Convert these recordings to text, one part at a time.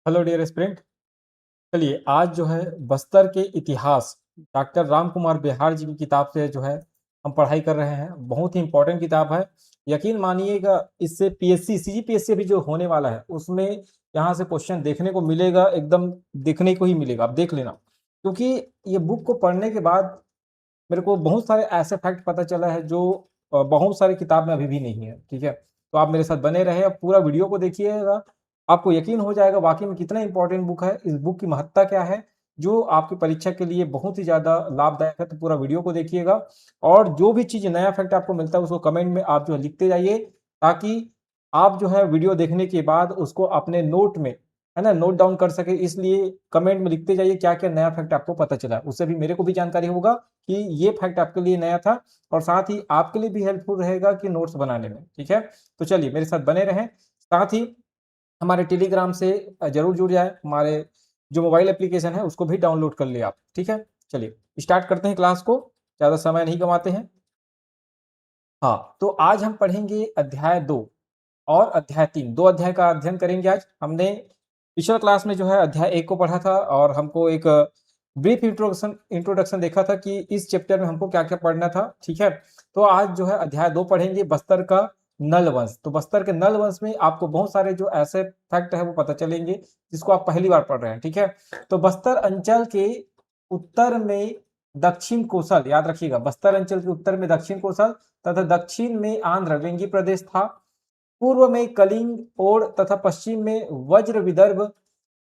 Hello dear student. चलिए आज जो है बस्तर के इतिहास डॉक्टर राम कुमार बिहार जी की किताब से जो है हम पढ़ाई कर रहे हैं। बहुत ही इंपॉर्टेंट किताब है। यकीन मानिएगा इससे पीएससी सीजीपीएससी भी जो होने वाला है उसमें यहाँ से क्वेश्चन देखने को मिलेगा, एकदम देखने को ही मिलेगा, आप देख लेना। क्योंकि ये बुक को पढ़ने के बाद मेरे को बहुत सारे ऐसे फैक्ट पता चला है जो बहुत सारी किताब में अभी भी नहीं है। ठीक है, तो आप मेरे साथ बने रहे, अब पूरा वीडियो को देखिएगा, आपको यकीन हो जाएगा वाकई में कितना इंपॉर्टेंट बुक है, इस बुक की महत्ता क्या है, जो आपकी परीक्षा के लिए बहुत ही ज्यादा लाभदायक है। तो पूरा वीडियो को देखिएगा और जो भी चीज नया फैक्ट आपको मिलता है उसको कमेंट में आप जो है लिखते जाइए, ताकि आप जो है वीडियो देखने के बाद उसको अपने नोट में, है ना, नोट डाउन कर सके। इसलिए कमेंट में लिखते जाइए क्या क्या नया फैक्ट आपको पता चला, उससे भी मेरे को भी जानकारी होगा कि ये फैक्ट आपके लिए नया था, और साथ ही आपके लिए भी हेल्पफुल रहेगा कि नोट्स बनाने में। ठीक है, तो चलिए मेरे साथ बने रहें। साथ ही हमारे टेलीग्राम से जरूर जुड़ जाए, हमारे जो मोबाइल एप्लीकेशन है उसको भी डाउनलोड कर ले आप। ठीक है, चलिए स्टार्ट करते हैं क्लास को, ज्यादा समय नहीं गंवाते हैं। हाँ, तो आज हम पढ़ेंगे अध्याय 2 और अध्याय 3, दो अध्याय का अध्ययन करेंगे। आज हमने पिछला क्लास में जो है अध्याय 1 को पढ़ा था और हमको एक ब्रीफ इंट्रोडक्शन इंट्रोडक्शन देखा था कि इस चैप्टर में हमको क्या क्या पढ़ना था। ठीक है, तो आज जो है अध्याय 2 पढ़ेंगे, बस्तर का नल वंश। तो बस्तर के नल वंश में आपको बहुत सारे जो ऐसे फैक्ट है वो पता चलेंगे जिसको आप पहली बार पढ़ रहे हैं। ठीक है, तो बस्तर अंचल के उत्तर में दक्षिण कोसल, याद रखिएगा, बस्तर अंचल के उत्तर में दक्षिण कोसल तथा दक्षिण में आंध्र वेंगी प्रदेश था। पूर्व में कलिंग ओड तथा पश्चिम में वज्र विदर्भ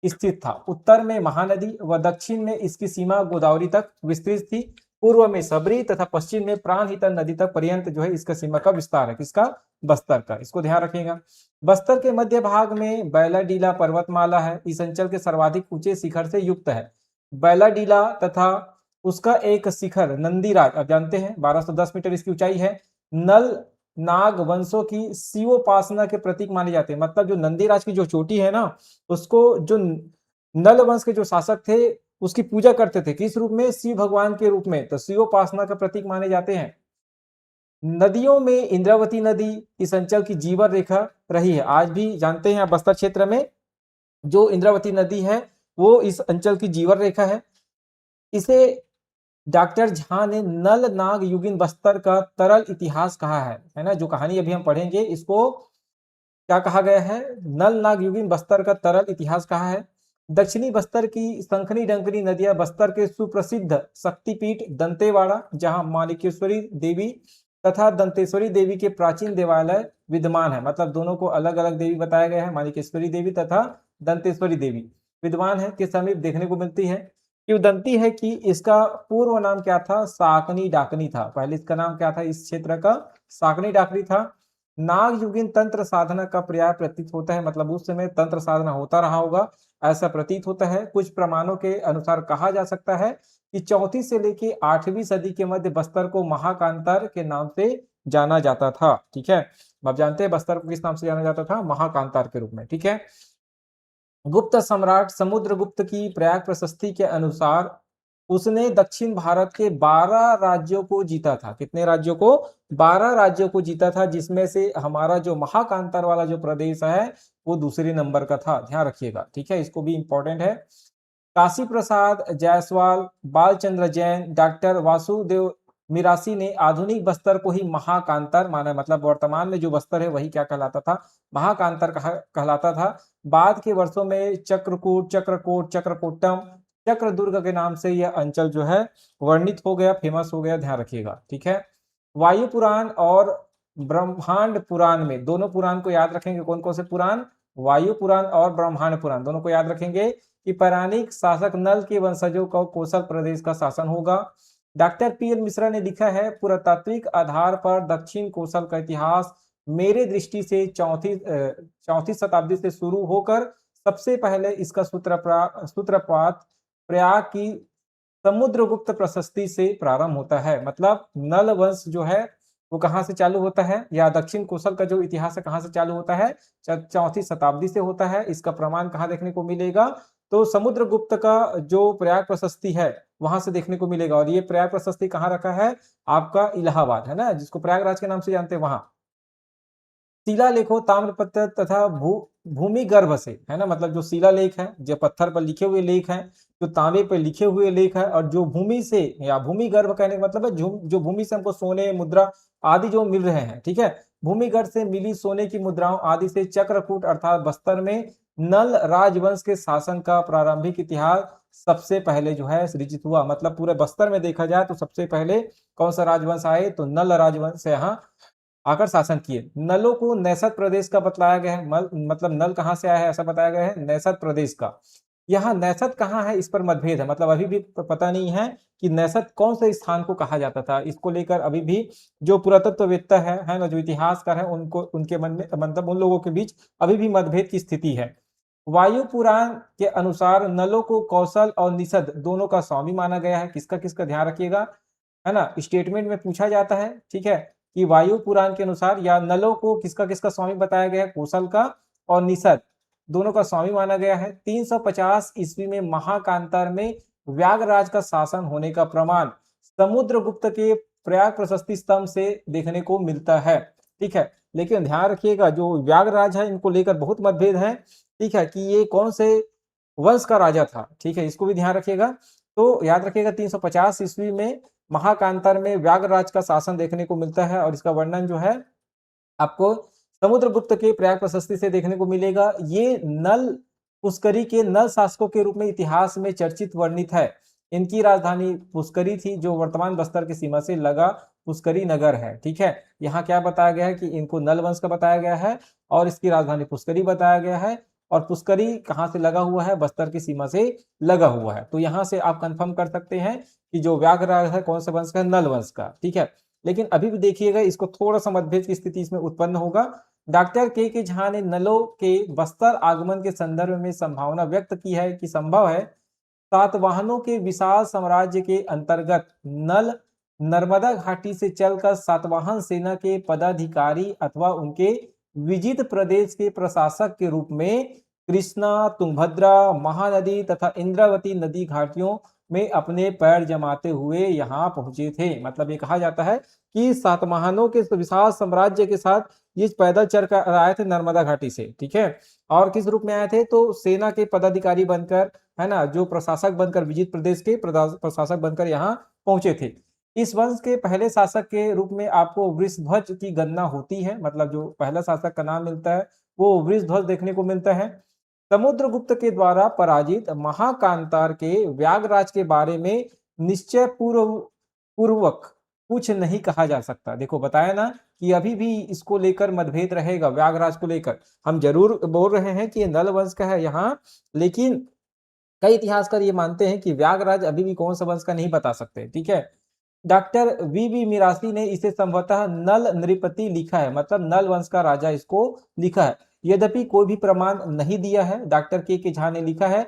स्थित था। उत्तर में महानदी व दक्षिण में इसकी सीमा गोदावरी तक विस्तृत थी। पूर्व में सबरी तथा पश्चिम में प्राणहिता नदी तक पर्यंत जो है इसका सीमा का विस्तार है। किसका? बस्तर का। इसको ध्यान रखिएगा। बस्तर के मध्य भाग में बैलाडीला पर्वतमाला है, इस अंचल के सर्वाधिक ऊंचे शिखर से युक्त है। बैलाडीला तथा उसका एक शिखर नंदीराज, आप जानते हैं 1210 मीटर इसकी ऊंचाई है। नल नाग वंशों की शिवोपासना के प्रतीक माने जाते हैं। मतलब जो नंदीराज की जो चोटी है ना, उसको जो नल वंश के जो शासक थे उसकी पूजा करते थे, किस रूप में? शिव भगवान के रूप में, तो शिवोपासना का प्रतीक माने जाते हैं। नदियों में इंद्रावती नदी इस अंचल की जीवन रेखा रही है। आज भी जानते हैं आप बस्तर क्षेत्र में जो इंद्रावती नदी है वो इस अंचल की जीवन रेखा है। इसे डॉक्टर झा ने नल नाग युगिन बस्तर का तरल इतिहास कहा है ना। जो कहानी अभी हम पढ़ेंगे इसको क्या कहा गया है? नल नाग युगिन बस्तर का तरल इतिहास कहा है। दक्षिणी बस्तर की संखनी डंकनी नदियां बस्तर के सुप्रसिद्ध शक्तिपीठ दंतेवाड़ा, जहां माणिकेश्वरी देवी तथा दंतेश्वरी देवी के प्राचीन देवालय विद्यमान है। मतलब दोनों को अलग अलग देवी बताया गया है, माणिकेश्वरी देवी तथा दंतेश्वरी देवी विद्यमान है, के समीप देखने को मिलती है। किंवदंती है कि इसका पूर्व नाम क्या था? साकनी डाकनी था। पहले इसका नाम क्या था इस क्षेत्र का? साकनी डाकनी था। नाग युगिन तंत्र साधना का पर्याय प्रतीत होता है, मतलब उस समय तंत्र साधना होता रहा होगा ऐसा प्रतीत होता है। कुछ प्रमाणों के अनुसार कहा जा सकता है कि 34 से लेके 8वीं सदी के मध्य बस्तर को महाकांतार के नाम से जाना जाता था। ठीक है, अब जानते हैं बस्तर को किस नाम से जाना जाता था? महाकांतार के रूप में। ठीक है, गुप्त सम्राट समुद्रगुप्त की प्रयाग प्रशस्ति के अनुसार उसने दक्षिण भारत के 12 राज्यों को जीता था। कितने राज्यों को? 12 राज्यों को जीता था, जिसमें से हमारा जो महाकांतार वाला जो प्रदेश है वो दूसरे नंबर का था। ध्यान रखिएगा, ठीक है, इसको भी इंपॉर्टेंट है। काशी प्रसाद जायसवाल, बालचंद्र जैन, डॉक्टर वासुदेव मिरासी ने आधुनिक बस्तर को ही महाकांतार माना। मतलब वर्तमान में जो बस्तर है वही क्या कहलाता था? महाकांतार कहलाता था। बाद के वर्षों में चक्रकूट, चक्रकोट, चक्रकोट्टम, चक्रदुर्ग के नाम से यह अंचल जो है वर्णित हो गया, फेमस हो गया। ध्यान रखिएगा, ठीक है। वायु पुराण और ब्रह्मांड पुराण में, दोनों पुराण को याद रखेंगे। कौन कौन से पुराण? वायु पुराण और ब्रह्मांड पुराण, दोनों को याद रखेंगे कि पौराणिक शासक नल के वंशजों का कोसल प्रदेश का शासन होगा। Doctor PN. मिश्रा ने लिखा है, पुरातात्विक आधार पर दक्षिण कोसल का इतिहास मेरे दृष्टि से चौथी शताब्दी से शुरू होकर सबसे पहले इसका सूत्रपात प्रयाग की समुद्रगुप्त प्रशस्ति से प्रारंभ होता है। मतलब नल वंश जो है वो कहां से चालू होता है, या दक्षिण कोसल का जो इतिहास है कहां से चालू होता है? चौथी शताब्दी से होता है। इसका प्रमाण कहां देखने को मिलेगा? तो समुद्रगुप्त का जो प्रयाग प्रशस्ति है वहां से देखने को मिलेगा। और ये प्रयाग प्रशस्ति कहाँ रखा है? आपका इलाहाबाद, है ना, जिसको प्रयागराज के नाम से जानते हैं वहां। शिलालेखों, ताम्रपत्र तथा भूमिगर्भ से, है ना? मतलब जो शिलालेख है, जो पत्थर पर लिखे हुए लेख हैं, जो तांबे पे लिखे हुए लेख हैं और जो भूमि से या भूमिगर्भ कहने का मतलब है जो भूमि से हमको सोने, मुद्रा आदि जो मिल रहे हैं, ठीक है? भूमिगर्भ से मिली सोने की मुद्राओं आदि से चक्रकूट अर्थात बस्तर में नल राजवंश के शासन का प्रारंभिक इतिहास सबसे पहले जो है सृजित हुआ। मतलब पूरे बस्तर में देखा जाए तो सबसे पहले कौन सा राजवंश आए? तो नल राजवंश यहाँ आकर शासन किए। नलों को नैसद प्रदेश का बतलाया गया है। मतलब नल कहाँ से आया है ऐसा बताया गया है? नैसद प्रदेश का। यहाँ नैसद कहाँ है इस पर मतभेद है। मतलब अभी भी पता नहीं है कि नैसद कौन से स्थान को कहा जाता था। इसको लेकर अभी भी जो पुरातत्ववेत्ता है ना, जो इतिहासकार है उनको उनके मन में मतलब उन लोगों के बीच अभी भी मतभेद की स्थिति है। वायु पुराण के अनुसार नलों को कौशल और निषद दोनों का स्वामी माना गया है। किसका किसका ध्यान रखिएगा, है ना? स्टेटमेंट में पूछा जाता है, ठीक है, कि वायु पुराण के अनुसार या नलों को किसका किसका स्वामी बताया गया है? कौशल का और निषद दोनों का स्वामी माना गया है। 350 ईस्वी में महाकांतार में व्यागराज का शासन होने का प्रमाण समुद्रगुप्त के प्रयाग प्रशस्ति स्तंभ से देखने को मिलता है, ठीक है। लेकिन ध्यान रखिएगा जो व्यागराज है इनको लेकर बहुत मतभेद है, ठीक है, कि ये कौन से वंश का राजा था, ठीक है, इसको भी ध्यान रखिएगा। तो याद रखिएगा 350 ईस्वी में महाकांतार में व्यागराज का शासन देखने को मिलता है और इसका वर्णन जो है आपको समुद्रगुप्त के प्रयाग प्रशस्ति से देखने को मिलेगा। ये नल पुष्करी के नल शासकों के रूप में इतिहास में चर्चित वर्णित है। इनकी राजधानी पुष्करी थी जो वर्तमान बस्तर की सीमा से लगा पुष्करी नगर है, ठीक है। यहाँ क्या बताया गया है कि इनको नल वंश का बताया गया है और इसकी राजधानी पुष्करी बताया गया है और पुष्करी कहाँ से लगा हुआ है? बस्तर की सीमा से लगा हुआ है। तो यहाँ से आप कंफर्म कर सकते हैं कि जो व्याघ्रराज है कौन से वंश का? नल वंश का, ठीक है। लेकिन अभी भी देखिएगा इसको थोड़ा सा मतभेद की स्थिति इसमें उत्पन्न होगा। डॉक्टर के झा ने नलों के बस्तर आगमन के संदर्भ में संभावना व्यक्त की है कि संभव है सातवाहनों के विशाल साम्राज्य के अंतर्गत नल नर्मदा घाटी से चलकर सातवाहन सेना के पदाधिकारी अथवा उनके विजित प्रदेश के प्रशासक के रूप में कृष्णा, तुंगभद्रा, महानदी तथा इंद्रावती नदी घाटियों में अपने पैर जमाते हुए यहाँ पहुंचे थे। मतलब ये कहा जाता है कि सातवाहनों के विशाल साम्राज्य के साथ ये पैदल चल कर आए थे नर्मदा घाटी से, ठीक है। और किस रूप में आए थे? तो सेना के पदाधिकारी बनकर, है ना, जो प्रशासक बनकर, विजित प्रदेश के प्रशासक बनकर यहाँ पहुंचे थे। इस वंश के पहले शासक के रूप में आपको वृषध्वज की गणना होती है। मतलब जो पहला शासक का नाम मिलता है वो वृषध्वज देखने को मिलता है। समुद्रगुप्त के द्वारा पराजित महाकांतार के व्यागराज के बारे में निश्चय पूर्वक कुछ नहीं कहा जा सकता। देखो बताया ना कि अभी भी इसको लेकर मतभेद रहेगा, व्यागराज को लेकर। हम जरूर बोल रहे हैं कि ये नल वंश का है यहाँ, लेकिन कई इतिहासकार ये मानते हैं कि व्यागराज अभी भी कौन सा वंश का नहीं बता सकते, ठीक है। डॉक्टर वी मिरासी ने इसे संभवतः नल नृपति लिखा है, मतलब नल वंश का राजा इसको लिखा है। यद्यपि कोई भी प्रमाण नहीं दिया है। डॉक्टर के झा ने लिखा है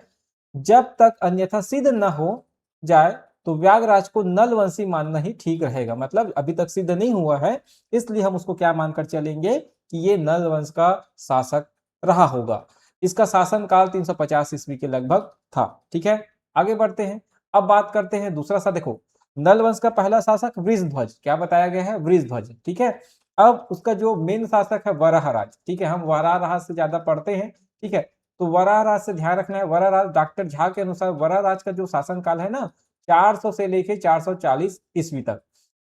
जब तक अन्यथा सिद्ध न हो जाए तो व्यागराज को नल वंशी मानना ही ठीक रहेगा। मतलब अभी तक सिद्ध नहीं हुआ है, इसलिए हम उसको क्या मानकर चलेंगे कि ये नल वंश का शासक रहा होगा। इसका शासन काल 350 ईस्वी के लगभग था, ठीक है। आगे बढ़ते हैं। अब बात करते हैं दूसरा सा। देखो नल वंश का पहला शासक वृषध्वज, क्या बताया गया है? वृषध्वज, ठीक है। अब उसका जो मेन शासक है वराहराज, ठीक है। हम वराहराज से ज्यादा पढ़ते हैं, ठीक है। तो वराहराज से ध्यान रखना है। वराहराज डॉक्टर झा के अनुसार वराहराज का जो शासन काल है ना 400 से लेके 440 ईस्वी तक।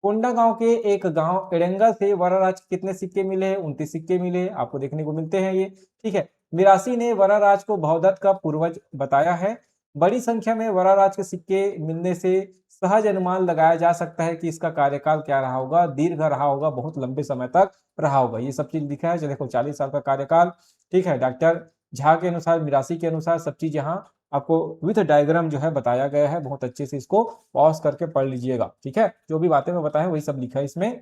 कोंडागांव के एक गांव एड़ंगा से वराहराज के कितने सिक्के मिले हैं? 29 सिक्के मिले, आपको देखने को मिलते हैं ये, ठीक है। मिरासी ने वराहराज को भवदत्त का पूर्वज बताया है। बड़ी संख्या में वराहराज के सिक्के मिलने से सहज अनुमान लगाया जा सकता है कि इसका कार्यकाल क्या रहा होगा? दीर्घ रहा होगा, बहुत लंबे समय तक रहा होगा। ये सब चीज लिखा है। देखो 40 साल का कार्यकाल, ठीक है। डॉक्टर झा के अनुसार, मिरासी के अनुसार सब चीज यहाँ आपको विथ डायग्राम जो है बताया गया है। बहुत अच्छे से इसको पॉज करके पढ़ लीजिएगा, ठीक है। जो भी बातें मैं बताया वही सब लिखा है इसमें।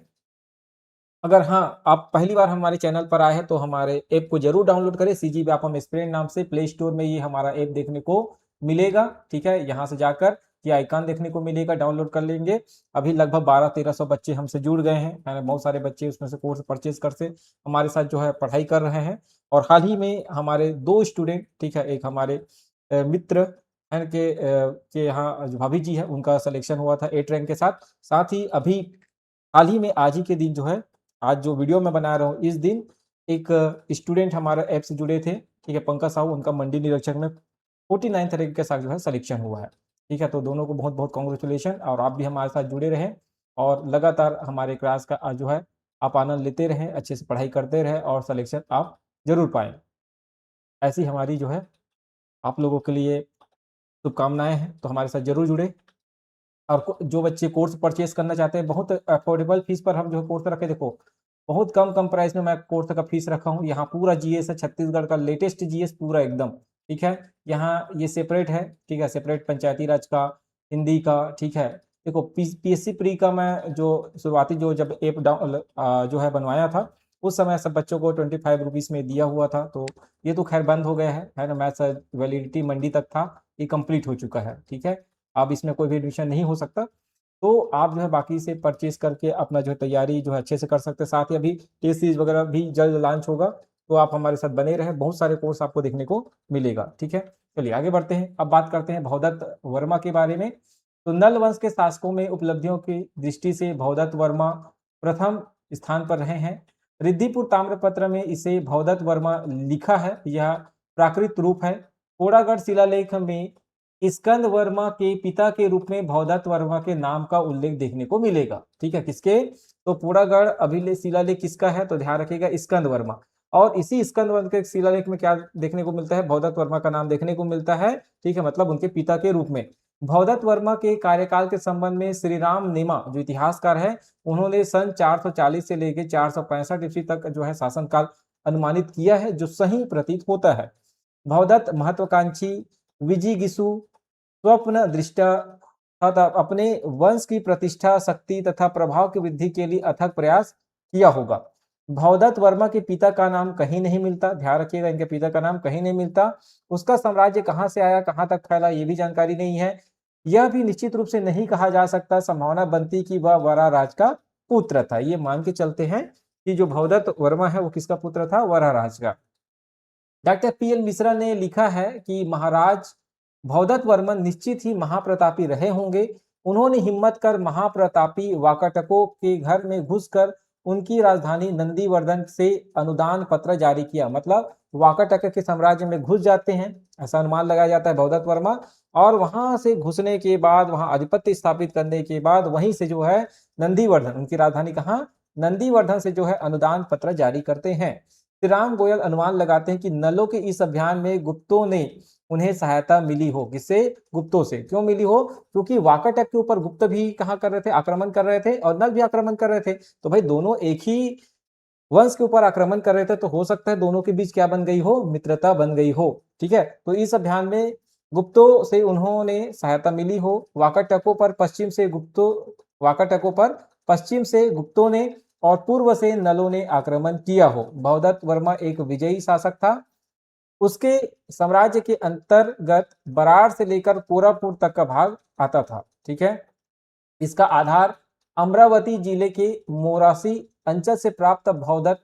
अगर हाँ आप पहली बार हमारे चैनल पर आए हैं तो हमारे ऐप को जरूर डाउनलोड करें। सीजी व्यापम एक्सप्लेन नाम से प्ले स्टोर में ये हमारा ऐप देखने को मिलेगा, ठीक है। यहाँ से जाकर ये आइकन देखने को मिलेगा, डाउनलोड कर लेंगे। अभी लगभग 1200-1300 बच्चे हमसे जुड़ गए हैं, है ना। बहुत सारे बच्चे उसमें से कोर्स परचेज करके हमारे साथ जो है पढ़ाई कर रहे हैं। और हाल ही में हमारे 2 स्टूडेंट, ठीक है, एक हमारे मित्र हैं के यहाँ जो भाभी जी है उनका सिलेक्शन हुआ था 8 रैंक के साथ। साथ ही अभी हाल ही में आज ही के दिन जो है, आज जो वीडियो मैं बना रहा हूँ इस दिन एक स्टूडेंट हमारा ऐप से जुड़े थे, ठीक है, पंकज साहू, उनका मंडी निरीक्षक में 49th रैंक के साथ जो है सिलेक्शन हुआ है, ठीक है। तो दोनों को बहुत-बहुत कांग्रेचुलेशन, और आप भी हमारे साथ जुड़े रहें और लगातार हमारे क्लास का जो है आप आनंद लेते रहें, अच्छे से पढ़ाई करते रहें और सिलेक्शन आप ज़रूर पाएँ। ऐसी हमारी जो है आप लोगों के लिए शुभकामनाएँ हैं, तो हमारे साथ ज़रूर जुड़ें। और जो बच्चे कोर्स परचेज़ करना चाहते हैं, बहुत अफोर्डेबल फीस पर हम जो कोर्स रखे, देखो, बहुत कम प्राइस में मैं कोर्स का फीस रखा हूँ। यहाँ पूरा जीएस है, छत्तीसगढ़ का लेटेस्ट जीएस पूरा एकदम, ठीक है। यहाँ ये सेपरेट है, ठीक है, सेपरेट पंचायती राज का, हिंदी का, ठीक है। देखो, पीएससी प्री का मैं जो शुरुआती जब ऐप जो है बनवाया था, उस समय सब बच्चों को 25 रुपीज़ में दिया हुआ था, तो ये तो खैर बंद हो गया है ना। मैथ्स वैलिडिटी मंडी तक था, ये कंप्लीट हो चुका है, ठीक है। अब इसमें कोई भी एडमिशन नहीं हो सकता, तो आप जो है बाकी से परचेज़ करके अपना जो है तैयारी जो है अच्छे से कर सकते हैं। साथ ही अभी टेस्ट सीरीज़ वगैरह भी जल्द लॉन्च होगा, तो आप हमारे साथ बने रहें, बहुत सारे कोर्स आपको देखने को मिलेगा, ठीक है। चलिए आगे बढ़ते हैं, अब बात करते हैं भवदत्त वर्मा के बारे में। तो नल वंश के शासकों में उपलब्धियों की दृष्टि से भवदत्त वर्मा प्रथम स्थान पर रहे हैं। रिद्धिपुर ताम्रपत्र में इसे भवदत्त वर्मा लिखा है, यह प्राकृत रूप है। कोड़ागढ़ शिलालेख में स्कंद वर्मा के पिता के रूप में भवदत्त वर्मा के नाम का उल्लेख देखने को मिलेगा, ठीक है। किसके? तो पुरागढ़ अभिलेख शिलालेख किसका है? तो ध्यान रखिएगा, स्कंद वर्मा। और इसी स्कंद वर्मा के शिलालेख में क्या देखने को मिलता है? भवदत्त वर्मा का नाम देखने को मिलता है, ठीक है, मतलब उनके पिता के रूप में। भवदत्त वर्मा के कार्यकाल के संबंध में श्री राम नेमा जो इतिहासकार है, उन्होंने सन 440 से लेकर 465 ईस्वी तक जो है शासनकाल अनुमानित किया है, जो सही प्रतीत होता है। भवदत्त महत्वाकांक्षी, विजिगीषु, स्वप्न दृष्टा तथा अपने वंश की प्रतिष्ठा, शक्ति तथा प्रभाव की वृद्धि के लिए अथक प्रयास किया होगा। भवदत्त वर्मा के पिता का नाम कहीं नहीं मिलता, ध्यान रखिएगा, इनके पिता का नाम कहीं नहीं मिलता। उसका साम्राज्य कहाँ से आया, कहाँ तक फैला, ये भी जानकारी नहीं है। यह भी निश्चित रूप से नहीं कहा जा सकता, संभावना बनती कि वह वरा राज का पुत्र था। ये मान के चलते हैं कि जो भवदत्त वर्मा है वो किसका पुत्र था? वरा राज का। डॉक्टर पीएल मिश्रा ने लिखा है कि महाराज भवदत्त वर्मन निश्चित ही महाप्रतापी रहे होंगे। उन्होंने हिम्मत कर महाप्रतापी वाकाटकों के घर में घुसकर उनकी राजधानी नंदीवर्धन से अनुदान पत्र जारी किया। मतलब वाकाटक के साम्राज्य में घुस जाते हैं, ऐसा अनुमान लगाया जाता है भवदत्त वर्मा। और वहां से घुसने के बाद, वहां आधिपत्य स्थापित करने के बाद, वहीं से जो है नंदीवर्धन, उनकी राजधानी कहाँ? नंदीवर्धन से जो है अनुदान पत्र जारी करते हैं। श्री राम गोयल अनुमान लगाते हैं कि नलों के इस अभियान में गुप्तों ने उन्हें सहायता मिली हो। किससे? गुप्तों से। क्यों मिली हो? क्योंकि वाकाटक के ऊपर गुप्त भी कहा कर रहे थे, आक्रमण कर रहे थे, और नल भी आक्रमण कर रहे थे। तो भाई दोनों एक ही वंश के ऊपर आक्रमण कर रहे थे, तो हो सकता है दोनों के बीच क्या बन गई हो? मित्रता बन गई हो, ठीक है। तो इस अभियान में गुप्तों से उन्होंने सहायता मिली हो। वाकाटकों पर पश्चिम से गुप्तों ने और पूर्व से नलों ने आक्रमण किया हो। भवदत्त वर्मा एक विजयी शासक था। उसके साम्राज्य के अंतर्गत बराड़ से लेकर कोरापुट तक का भाग आता था, ठीक है। इसका आधार अमरावती जिले के मोरासी अंचल से प्राप्त भवदत्त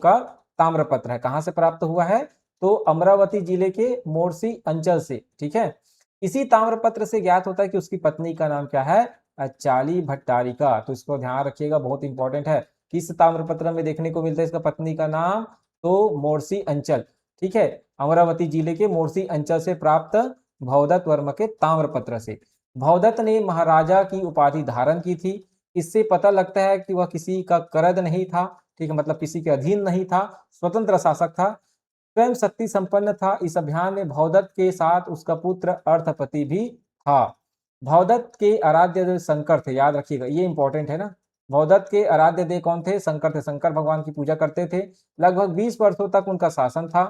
का ताम्रपत्र है। कहां से प्राप्त हुआ है? तो अमरावती जिले के मोरसी अंचल से, ठीक है। इसी ताम्रपत्र से ज्ञात होता है कि उसकी पत्नी का नाम क्या है? चाली भट्टारिका। तो इसको ध्यान रखिएगा, बहुत इंपॉर्टेंट है। किस ताम्रपत्र में देखने को मिलता है इसका पत्नी का नाम? तो मोरसी अंचल, ठीक है। अमरावती जिले के मोरसी अंचल से प्राप्त भवदत्त वर्मा के ताम्रपत्र से। भवदत्त ने महाराजा की उपाधि धारण की थी। इससे पता लगता है कि वह किसी का करद नहीं था, ठीक है, मतलब किसी के अधीन नहीं था, स्वतंत्र शासक था, स्वयं शक्ति संपन्न था। इस अभियान में भवदत्त के साथ उसका पुत्र अर्थपति भी था। भवदत्त के आराध्य देव शंकर थे, याद रखिएगा, ये इंपॉर्टेंट है ना। भवदत्त के आराध्य देव कौन थे? शंकर थे। शंकर भगवान की पूजा करते थे। लगभग 20 वर्षों तक उनका शासन था,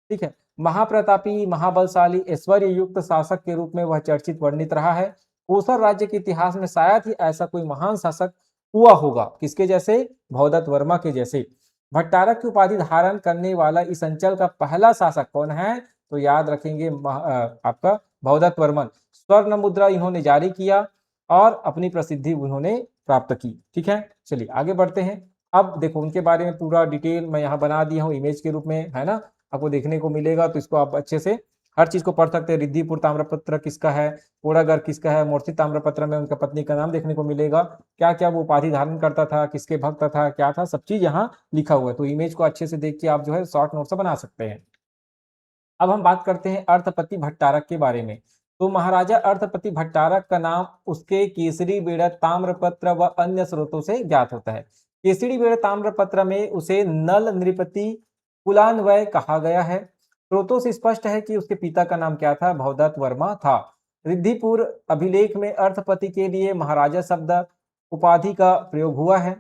ठीक है। महाप्रतापी, महाबलशाली, ऐश्वर्य युक्त शासक के रूप में वह चर्चित वर्णित रहा है। कोसर राज्य के इतिहास में शायद ही ऐसा कोई महान शासक हुआ होगा। किसके जैसे? भवदत्त वर्मा के जैसे। भट्टारक की उपाधि धारण करने वाला इस अंचल का पहला शासक कौन है? तो याद रखेंगे आपका भवदत्त वर्मन। स्वर्ण मुद्रा इन्होंने जारी किया और अपनी प्रसिद्धि उन्होंने प्राप्त की, ठीक है। चलिए आगे बढ़ते हैं। अब देखो उनके बारे में पूरा डिटेल मैं यहाँ बना दिया हूँ इमेज के रूप में, है ना। आपको देखने को मिलेगा, तो इसको आप अच्छे से हर चीज को पढ़ सकते हैं। रिद्धिपुर ताम्रपत्र किसका है, पोड़ागढ़ किसका है, मूर्ति ताम्रपत्र में उनका पत्नी का नाम देखने को मिलेगा, क्या क्या वो उपाधि धारण करता था, किसके भक्त था, क्या था, सब चीज यहाँ लिखा हुआ है। तो इमेज को अच्छे से देख के आप जो है शॉर्ट नोट्स बना सकते हैं। अब हम बात करते हैं अर्थपति भट्टारक के बारे में। तो महाराजा अर्थपति भट्टारक का नाम उसके केसरी बेड़ा ताम्रपत्र व अन्य स्रोतों से ज्ञात होता है। केसरी बेड़ा ताम्रपत्र में उसे नल नृपति कुलान्वय कहा गया है। स्रोतों से स्पष्ट है कि उसके पिता का नाम क्या था, भवदत्त वर्मा था। रिद्धिपुर अभिलेख में अर्थपति के लिए महाराजा शब्द उपाधि का प्रयोग हुआ है।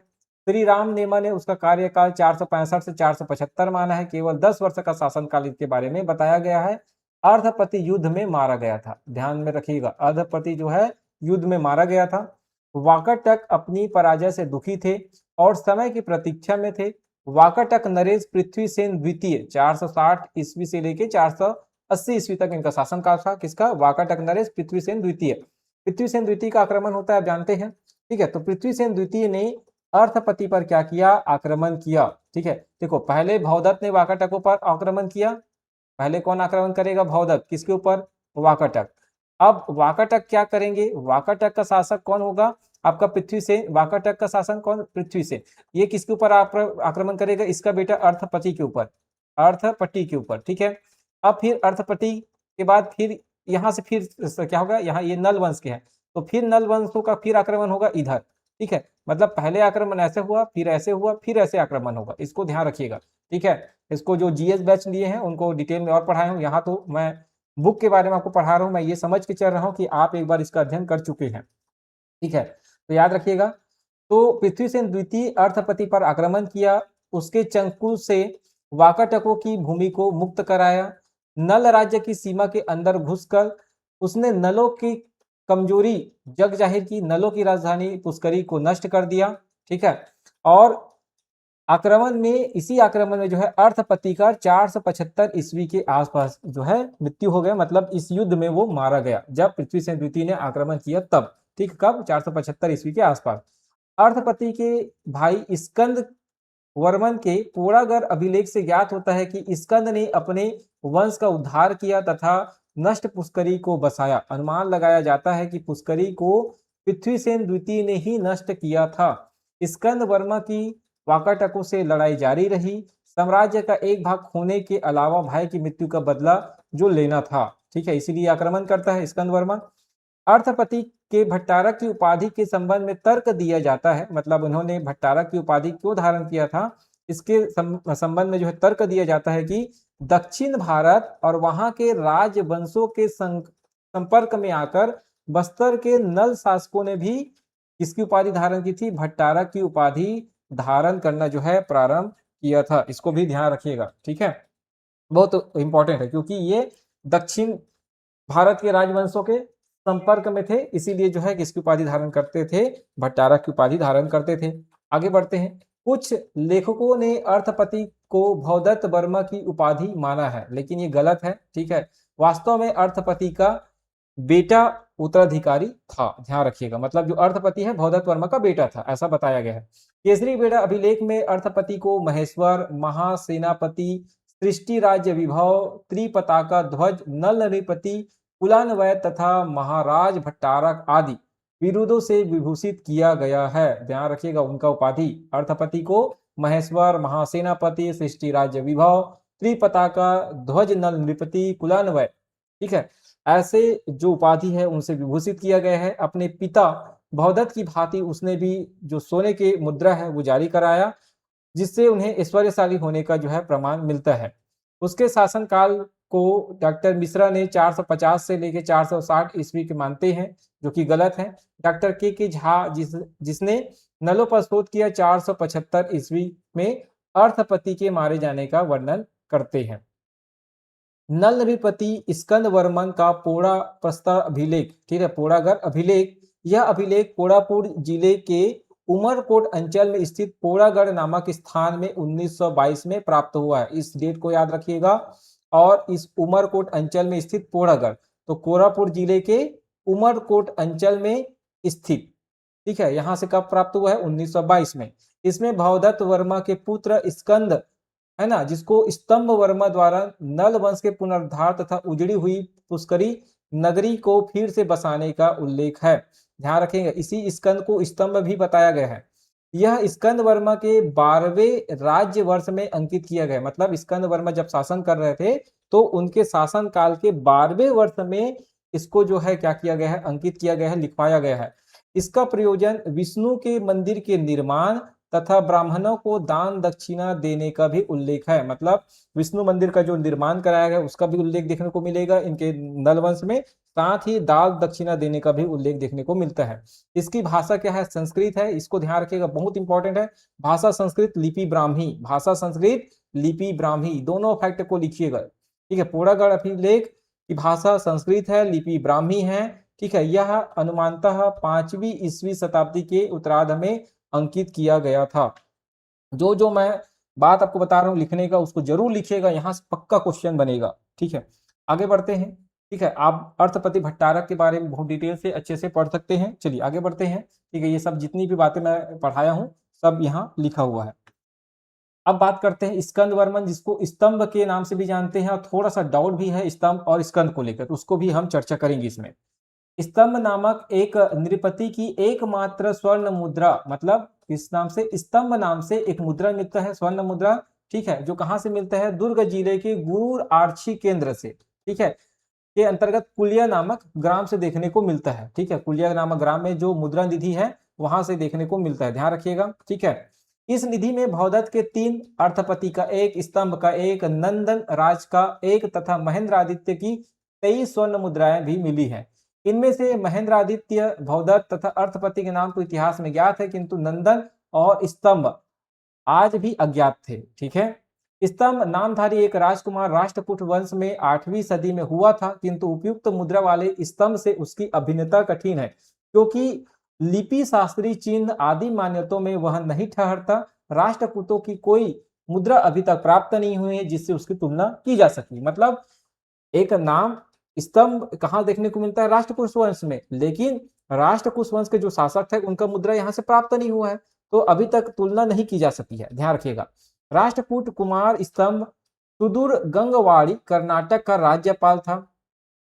श्री राम नेमा ने उसका कार्यकाल 465 से 475 माना है। केवल 10 वर्ष का शासनकाल इसके बारे में बताया गया है। अर्धपति युद्ध में मारा गया था, ध्यान में रखिएगा, अर्धपति जो है युद्ध में मारा गया था। वाकाटक अपनी पराजय से दुखी थे और समय की प्रतीक्षा में थे। वाकाटक नरेश पृथ्वीसेन द्वितीय 460 ईस्वी से लेके 480 ईस्वी तक इनका शासनकाल था। किसका, वाकाटक नरेश पृथ्वीसेन द्वितीय। पृथ्वीसेन द्वितीय का आक्रमण होता है, आप जानते हैं, ठीक है। तो पृथ्वीसेन द्वितीय ने अर्थपति पर क्या किया, आक्रमण किया, ठीक है। देखो, पहले भवदत्त ने वाकाटकों पर आक्रमण किया। पहले कौन आक्रमण करेगा, भवदत्त, किसके ऊपर, वाकाटक। अब वाकाटक क्या करेंगे, वाकाटक का शासक कौन होगा, आपका पृथ्वीसेन। वाकाटक का शासन कौन, पृथ्वीसेन। ये किसके ऊपर आक्रमण करेगा, इसका बेटा अर्थपति के ऊपर, अर्थपति के ऊपर, ठीक है। अब फिर अर्थपति के बाद फिर यहाँ से फिर क्या होगा, यहाँ ये नल वंश के हैं, तो फिर नल वंशों का फिर आक्रमण होगा इधर, ठीक है। मतलब पहले आक्रमण ऐसे हुआ, फिर ऐसे हुआ, फिर ऐसे आक्रमण होगा, इसको ध्यान रखिएगा, ठीक है। इसको जो जीएस बैच लिए हैं उनको डिटेल में और पढ़ाया हूँ, यहाँ तो मैं बुक के बारे में आपको पढ़ा रहा हूँ, मैं ये समझ के चल रहा हूँ कि आप एक बार इसका अध्ययन कर चुके हैं, ठीक है। तो याद रखिएगा। तो पृथ्वीसेन द्वितीय अर्थपति पर आक्रमण किया, उसके चंकुल से वाकाटकों की भूमि को मुक्त कराया। नल राज्य की सीमा के अंदर घुसकर उसने नलों की कमजोरी जग जाहिर की, नलों की राजधानी पुष्करी को नष्ट कर दिया, ठीक है। और आक्रमण में, इसी आक्रमण में जो है अर्थपति का 475 ईस्वी के आसपास जो है मृत्यु हो गया। मतलब इस युद्ध में वो मारा गया जब पृथ्वीसेन द्वितीय ने आक्रमण किया तब, ठीक, कब, 475 ईस्वी के आसपास। अर्थपति के भाई स्कंद वर्मन के पोड़ागढ़ अभिलेख से ज्ञात होता है कि स्कंद ने अपने वंश का उद्धार किया तथा नष्ट पुष्करी को बसाया। अनुमान लगाया जाता है कि पुष्करी को पृथ्वीसेन द्वितीय ने ही नष्ट किया था। स्कंद वर्मा की वाकाटकों से लड़ाई जारी रही। साम्राज्य का एक भाग खोने के अलावा भाई की मृत्यु का बदला जो लेना था, ठीक है, इसीलिए आक्रमण करता है स्कंद वर्मा। अर्थपति के भट्टारक की उपाधि के संबंध में तर्क दिया जाता है, मतलब उन्होंने भट्टारक की उपाधि क्यों धारण किया था, इसके संबंध में जो है तर्क दिया जाता है कि दक्षिण भारत और वहां के राजवंशों के संपर्क में आकर बस्तर के नल शासकों ने भी किसकी उपाधि धारण की थी, भट्टारक की उपाधि धारण करना जो है प्रारंभ किया था। इसको भी ध्यान रखिएगा, ठीक है, बहुत इंपॉर्टेंट है, क्योंकि ये दक्षिण भारत के राजवंशों के संपर्क में थे, इसीलिए जो है किसकी उपाधि धारण करते थे, भट्टारक की उपाधि धारण करते थे। आगे बढ़ते हैं। कुछ लेखकों ने अर्थपति को भवदत्त वर्मा की उपाधि माना है, लेकिन ये गलत है, ठीक है। वास्तव में अर्थपति का बेटा उत्तराधिकारी था, ध्यान रखिएगा। मतलब जो अर्थपति है भवदत्त वर्मा का बेटा था, ऐसा बताया गया है। केसरी बेड़ा अभिलेख में अर्थपति को महेश्वर, महासेनापति, सृष्टि राज्य विभव, त्रिपताका ध्वज, नल नृपति, कुलान्वय तथा महाराज भट्टारक आदि बिरुदों से विभूषित किया गया है। ध्यान रखिएगा, उनका उपाधि अर्थपति को महेश्वर, महासेनापति, सृष्टि राज्य विभव, त्रिपताका ध्वज, नल नृपति, कुलान्वय, ठीक है, ऐसे जो उपाधि है उनसे विभूषित किया गया है। अपने पिता भवदत्त की भांति उसने भी जो सोने के मुद्रा है वो जारी कराया, जिससे उन्हें ऐश्वर्यशाली होने का जो है प्रमाण मिलता है। उसके शासनकाल को डॉक्टर मिश्रा ने 450 से लेकर 460 ईस्वी के मानते हैं, जो कि गलत है। डॉक्टर के झा जिसने नलों पर शोध किया 475 ईस्वी में अर्थपति के मारे जाने का वर्णन करते हैं। नल नृपति स्कंद वर्मन का पोड़ा प्रस्तर अभिलेख, ठीक है, पोड़ागढ़ अभिलेख, यह अभिलेख कोड़ापुर जिले के उमरकोट अंचल में स्थित पोड़ागढ़ नामक स्थान में 1922 में प्राप्त हुआ है। इस डेट को याद रखिएगा। और इस उमरकोट अंचल में स्थित पोड़ागढ़, तो कोरापुर जिले के उमरकोट अंचल में स्थित, ठीक है, यहां से कब प्राप्त हुआ है, 1922 में। इसमें भवदत्त वर्मा के पुत्र स्कंद है ना, जिसको स्तंभ वर्मा द्वारा नल वंश के पुनरुद्धार तथा उजड़ी हुई पुष्करी नगरी को फिर से बसाने का उल्लेख है। ध्यान रखेंगे, इसी स्कंद को स्तंभ भी बताया गया है। यह स्कंद वर्मा के 12वें राज्य वर्ष में अंकित किया गया, मतलब स्कंद वर्मा जब शासन कर रहे थे तो उनके शासन काल के 12वें वर्ष में इसको जो है क्या किया गया है, अंकित किया गया है, लिखवाया गया है। इसका प्रयोजन विष्णु के मंदिर के निर्माण तथा ब्राह्मणों को दान दक्षिणा देने का भी उल्लेख है। मतलब विष्णु मंदिर का जो निर्माण कराया गया उसका भी उल्लेख देखने को मिलेगा इनके नलवंश में, साथ ही दान दक्षिणा देने का भी उल्लेख देखने को मिलता है। इसकी भाषा क्या है, संस्कृत है, इसको ध्यान रखिएगा, बहुत इंपॉर्टेंट है। भाषा संस्कृत, लिपि ब्राह्मी, भाषा संस्कृत, लिपि ब्राह्मी, दोनों फैक्ट को लिखिएगा। ठीक है, पोड़ागढ़ अभिलेख की भाषा संस्कृत है, लिपि ब्राह्मी है। ठीक है, यह अनुमानतः 5वीं ईस्वी शताब्दी के उत्तरार्ध में अंकित किया गया था। जो जो मैं बात आपको बता रहा हूँ लिखने का, उसको जरूर लिखिएगा, यहाँ से पक्का क्वेश्चन बनेगा। ठीक है, आगे बढ़ते हैं। ठीक है, आप अर्थपति भट्टारक के बारे में बहुत डिटेल से अच्छे से पढ़ सकते हैं। चलिए आगे बढ़ते हैं। ठीक है, ये सब जितनी भी बातें मैं पढ़ाया हूँ सब यहाँ लिखा हुआ है। अब बात करते हैं स्कंद वर्मन, जिसको स्तंभ के नाम से भी जानते हैं, और थोड़ा सा डाउट भी है स्तंभ और स्कंद को लेकर, तो उसको भी हम चर्चा करेंगे इसमें। स्तंभ नामक एक नृपति की एकमात्र स्वर्ण मुद्रा, मतलब इस नाम से स्तंभ नाम से एक मुद्रा मिलता है, स्वर्ण मुद्रा। ठीक है, जो कहां से मिलता है, दुर्ग जिले के गुरूर आर्ची केंद्र से, ठीक है, के अंतर्गत कुलिया नामक ग्राम से देखने को मिलता है। ठीक है, कुलिया नामक ग्राम में जो मुद्रा निधि है वहां से देखने को मिलता है, ध्यान रखिएगा। ठीक है, इस निधि में भौदत्त के 3, अर्थपति का 1, स्तंभ का 1, नंदन राज का 1 तथा महेंद्र आदित्य की 23 स्वर्ण मुद्राएं भी मिली है। इनमें से महेंद्र आदित्य, भौदत्त तथा अर्थपति के नाम तो इतिहास में ज्ञात है, किंतु नंदन और स्तंभ आज भी अज्ञात थे। ठीक है, स्तंभ नामधारी एक राजकुमार राष्ट्रकूट वंश में 8वीं सदी में हुआ था, किंतु उपयुक्त मुद्रा वाले स्तंभ से उसकी अभिन्नता कठिन है, क्योंकि लिपि शास्त्री चिन्ह आदि मान्यताओं में वह नहीं ठहरता। राष्ट्रकूटों की कोई मुद्रा अभी तक प्राप्त नहीं हुई है जिससे उसकी तुलना की जा सके। मतलब एक नाम स्तंभ कहाँ देखने को मिलता है, राष्ट्रकूट वंश में, लेकिन राष्ट्रकूट वंश के जो शासक थे उनका मुद्रा यहाँ से प्राप्त नहीं हुआ है, तो अभी तक तुलना नहीं की जा सकी है, ध्यान रखिएगा। राष्ट्रकूट कुमार स्तंभ सुदूर गंगवाड़ी कर्नाटक का राज्यपाल था।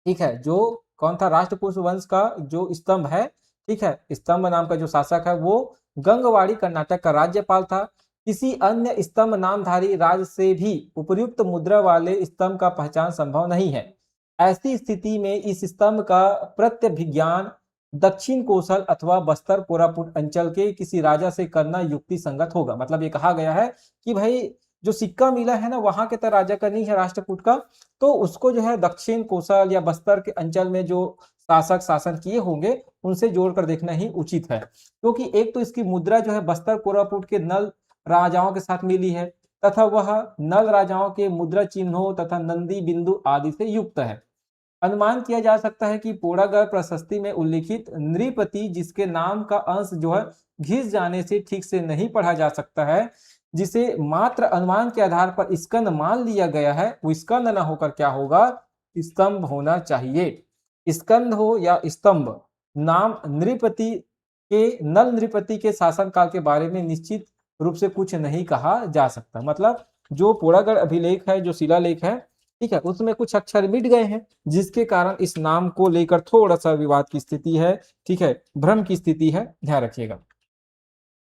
ठीक है, जो कौन था, राष्ट्रकूट वंश का जो स्तंभ है, ठीक है, स्तंभ नाम का जो शासक है वो गंगवाड़ी कर्नाटक का राज्यपाल था। किसी अन्य स्तंभ नामधारी राज्य से भी उपयुक्त मुद्रा वाले स्तंभ का पहचान संभव नहीं है। ऐसी स्थिति में इस स्तंभ का प्रत्यभिज्ञान दक्षिण कौशल अथवा बस्तर कोरापुट अंचल के किसी राजा से करना युक्ति संगत होगा। मतलब ये कहा गया है कि भाई जो सिक्का मिला है ना वहां के तरह राजा का नहीं है राष्ट्रकूट का, तो उसको जो है दक्षिण कौशल या बस्तर के अंचल में जो शासक शासन किए होंगे उनसे जोड़कर देखना ही उचित है, क्योंकि एक तो इसकी मुद्रा जो है बस्तर कोरापुट के नल राजाओं के साथ मिली है, तथा वह नल राजाओं के मुद्रा चिन्हों तथा नंदी बिंदु आदि से युक्त है। अनुमान किया जा सकता है कि पोड़ागढ़ प्रशस्ति में उल्लिखित नृपति, जिसके नाम का अंश जो है घिस जाने से ठीक से नहीं पढ़ा जा सकता है, जिसे मात्र अनुमान के आधार पर स्कंद मान लिया गया है, वो स्कंद न होकर क्या होगा, स्तंभ होना चाहिए। स्कंद हो या स्तंभ, नाम नृपति के नल नृपति के शासनकाल के बारे में निश्चित रूप से कुछ नहीं कहा जा सकता। मतलब जो पोड़ागढ़ अभिलेख है, जो शिलालेख है, ठीक है, उसमें कुछ अक्षर मिट गए हैं, जिसके कारण इस नाम को लेकर थोड़ा सा विवाद की स्थिति है। ठीक है, भ्रम की स्थिति है, ध्यान रखिएगा।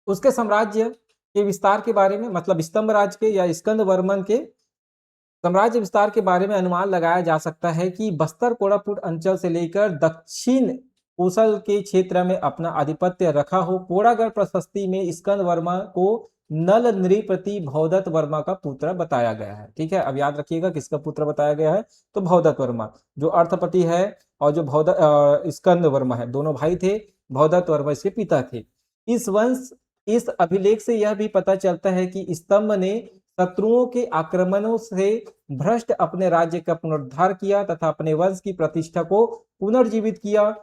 उसके साम्राज्य के विस्तार के बारे में, मतलब स्तंभ राज के या स्कंद वर्मन के साम्राज्य विस्तार के बारे में अनुमान लगाया जा सकता है कि बस्तर कोरापुट अंचल से लेकर दक्षिण कोसल के क्षेत्र में अपना आधिपत्य रखा हो। पोड़ागढ़ प्रशस्ति में स्कंद वर्मा को नल नृपति भौदत्त वर्मा का पुत्र बताया गया है। ठीक है, अब याद रखिएगा किसका पुत्र बताया गया है, तो भौदत्त वर्मा, जो अर्थपति है और जो स्कंद वर्मा है, दोनों भाई थे। भौदत्त वर्मा इसके पिता थे। इस अभिलेख से यह भी पता चलता है कि स्तंभ ने शत्रुओं के आक्रमणों से भ्रष्ट अपने राज्य का पुनरुद्धार किया तथा अपने वंश की प्रतिष्ठा को पुनर्जीवित किया।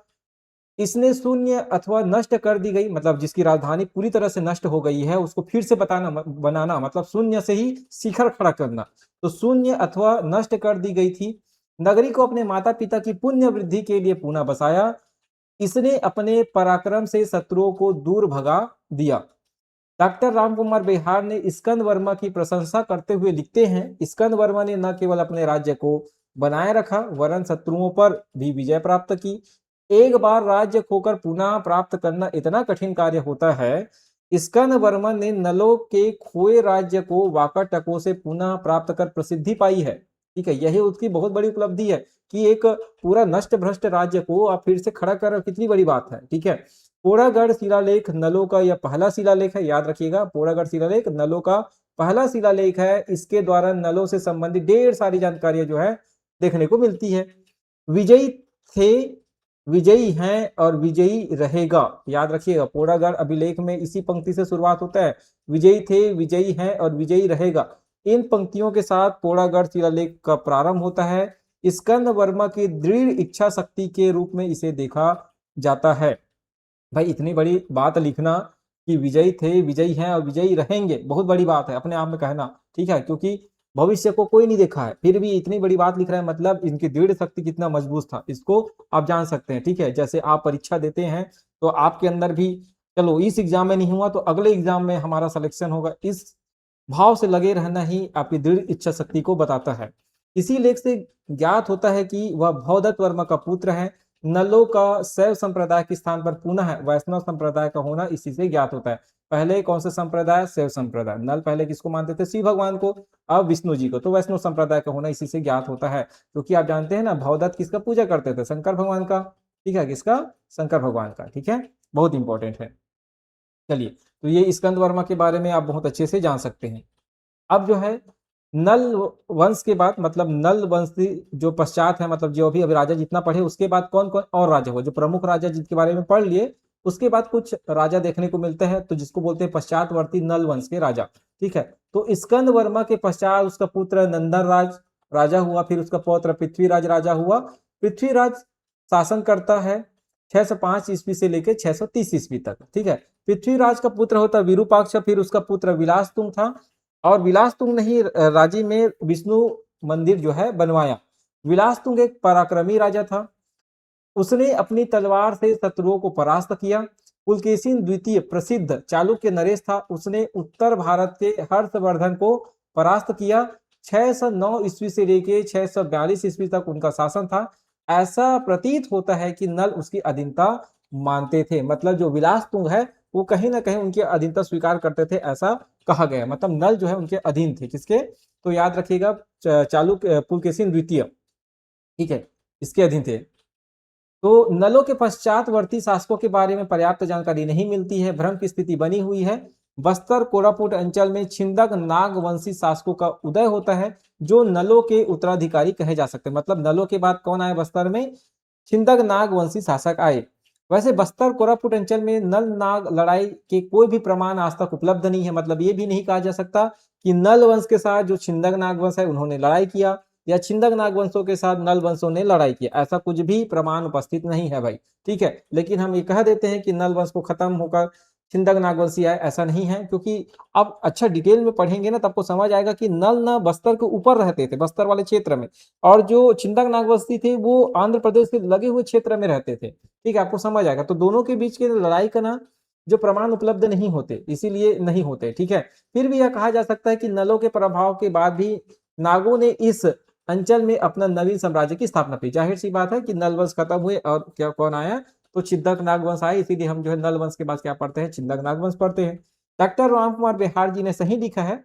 इसने शून्य अथवा नष्ट कर दी गई, मतलब जिसकी राजधानी पूरी तरह से नष्ट हो गई है उसको फिर से बनाना, मतलब शून्य से ही शिखर खड़ा करना, तो शून्य अथवा नष्ट कर दी गई थी। नगरी को अपने माता पिता की पुण्य वृद्धि के लिए पुनः बसाया। इसने अपने पराक्रम से शत्रुओं को दूर भगा दिया। डॉक्टर रामकुमार बेहार ने स्कंद वर्मा की प्रशंसा करते हुए लिखते हैं, स्कंद वर्मा ने न केवल अपने राज्य को बनाए रखा वरन शत्रुओं पर भी विजय प्राप्त की। एक बार राज्य खोकर पुनः प्राप्त करना इतना कठिन कार्य होता है। स्कंद वर्मा ने नलों के खोए राज्य को वाकाटकों से पुनः प्राप्त कर प्रसिद्धि पाई है। ठीक है, यही उसकी बहुत बड़ी उपलब्धि है कि एक पूरा नष्ट भ्रष्ट राज्य को आप फिर से खड़ा कर, कितनी बड़ी बात है। ठीक है, पोड़ागढ़ शिलालेख नलों का यह पहला शिलालेख है, याद रखिएगा, पोड़ागढ़ शिलालेख नलों का पहला शिलालेख है। इसके द्वारा नलों से संबंधित ढेर सारी जानकारियां जो है देखने को मिलती है। विजयी थे, विजयी हैं और विजयी रहेगा, याद रखिएगा, पोड़ागढ़ अभिलेख में इसी पंक्ति से शुरुआत होता है, विजयी थे, विजयी हैं और विजयी रहेगा। इन पंक्तियों के साथ पोड़ागढ़ शिलालेख का प्रारंभ होता है। स्कंद वर्मा की दृढ़ इच्छा शक्ति के रूप में इसे देखा जाता है। भाई इतनी बड़ी बात लिखना कि विजयी थे, विजयी हैं और विजयी रहेंगे, बहुत बड़ी बात है अपने आप में कहना। ठीक है, क्योंकि भविष्य को कोई नहीं देखा है, फिर भी इतनी बड़ी बात लिख रहा है, मतलब इनकी दृढ़ शक्ति कितना मजबूत था, इसको आप जान सकते हैं। ठीक है, जैसे आप परीक्षा देते हैं तो आपके अंदर भी, चलो इस एग्जाम में नहीं हुआ तो अगले एग्जाम में हमारा सिलेक्शन होगा, इस भाव से लगे रहना ही आपकी दृढ़ इच्छा शक्ति को बताता है। इसी लेख से ज्ञात होता है कि वह भवदत्त वर्मा का पुत्र है। नलों का शैव संप्रदाय के स्थान पर पुनः वैष्णव संप्रदाय का होना इसी से ज्ञात होता है। पहले कौन सा संप्रदाय? शैव संप्रदाय। नल पहले किसको मानते थे? शिव भगवान को, अब विष्णु जी को, तो वैष्णव संप्रदाय का होना इसी से ज्ञात होता है। क्योंकि आप जानते हैं ना, भवदत्त किसका पूजा करते थे? शंकर भगवान का। ठीक है, किसका? शंकर भगवान का। ठीक है, बहुत इंपॉर्टेंट है। चलिए, तो ये स्कंद वर्मा के बारे में आप बहुत अच्छे से जान सकते हैं। अब जो है नल वंश के बाद, मतलब नल वंशी जो पश्चात है, मतलब जो अभी राजा जितना पढ़े उसके बाद कौन कौन और राजा हुआ, जो प्रमुख राजा जिनके बारे में पढ़ लिए, उसके बाद कुछ राजा देखने को मिलते हैं, तो जिसको बोलते हैं पश्चातवर्ती नल वंश के राजा। ठीक है, तो स्कंद वर्मा के पश्चात उसका पुत्र नंदन राज राजा हुआ, फिर उसका पौत्र पृथ्वीराज राजा हुआ। पृथ्वीराज शासन करता है 605 ईस्वी से लेकर 630 ईस्वी तक। ठीक है, पृथ्वीराज का पुत्र होता विरूपाक्ष, फिर उसका पुत्र विलासतुंग था, और विलासतुंग ने ही रांची में विष्णु मंदिर जो है बनवाया। विलासतुंग एक पराक्रमी राजा था, उसने अपनी तलवार से शत्रुओं को परास्त किया। पुलकेशिन द्वितीय प्रसिद्ध चालुक्य नरेश था, उसने उत्तर भारत के हर्षवर्धन को परास्त किया। 609 ईस्वी से लेकर 642 ईस्वी तक उनका शासन था। ऐसा प्रतीत होता है कि नल उसकी अधीनता मानते थे, मतलब जो विलासतुंग है वो कहीं ना कहीं उनकी अधीनता स्वीकार करते थे, ऐसा कहा गया। मतलब नल जो है उनके अधीन थे, किसके? तो याद रखिएगा, चालुक्य पुलकेशिन द्वितीय, ठीक है, इसके अधीन थे। तो नलों के पश्चातवर्ती शासकों के बारे में पर्याप्त जानकारी नहीं मिलती है, भ्रम की स्थिति बनी हुई है। बस्तर कोरापुट अंचल में छिंदक नागवंशी शासकों का उदय होता है, जो नलों के उत्तराधिकारी कहे जा सकते हैं। मतलब नलों के बाद कौन आए बस्तर में? छिंदक नागवंशी शासक आए। वैसे बस्तर कोरापुट अंचल में नल नाग लड़ाई के कोई भी प्रमाण आज तक उपलब्ध नहीं है। मतलब ये भी नहीं कहा जा सकता कि नल वंश के साथ जो छिंदक नागवंश है उन्होंने लड़ाई किया, या छिंदक नागवंशों के साथ नल वंशों ने लड़ाई किया, ऐसा कुछ भी प्रमाण उपस्थित नहीं है भाई। ठीक है, लेकिन हम ये कह देते हैं कि नल वंश को खत्म होकर छिंदक नागवंशी आए, ऐसा नहीं है, क्योंकि अब अच्छा डिटेल में पढ़ेंगे ना, तब आपको समझ आएगा कि नल ना बस्तर के ऊपर रहते थे, बस्तर वाले क्षेत्र में, और जो छिंदक नागवंशी थे वो आंध्र प्रदेश के लगे हुए क्षेत्र में रहते थे। ठीक है, आपको समझ आएगा। तो दोनों के बीच की लड़ाई का ना जो प्रमाण उपलब्ध नहीं होते, इसीलिए नहीं होते। ठीक है, फिर भी यह कहा जा सकता है कि नलों के प्रभाव के बाद भी नागों ने इस अंचल में अपना नवीन साम्राज्य की स्थापना की। जाहिर सी बात है कि नल वंश खत्म हुए और क्या कौन आया? तो छिंदक नागवंश आए, इसीलिए हम जो है नल वंश के बाद क्या पढ़ते हैं? छिंदक नागवंश पढ़ते हैं। डॉक्टर राम कुमार बिहार जी ने सही लिखा है,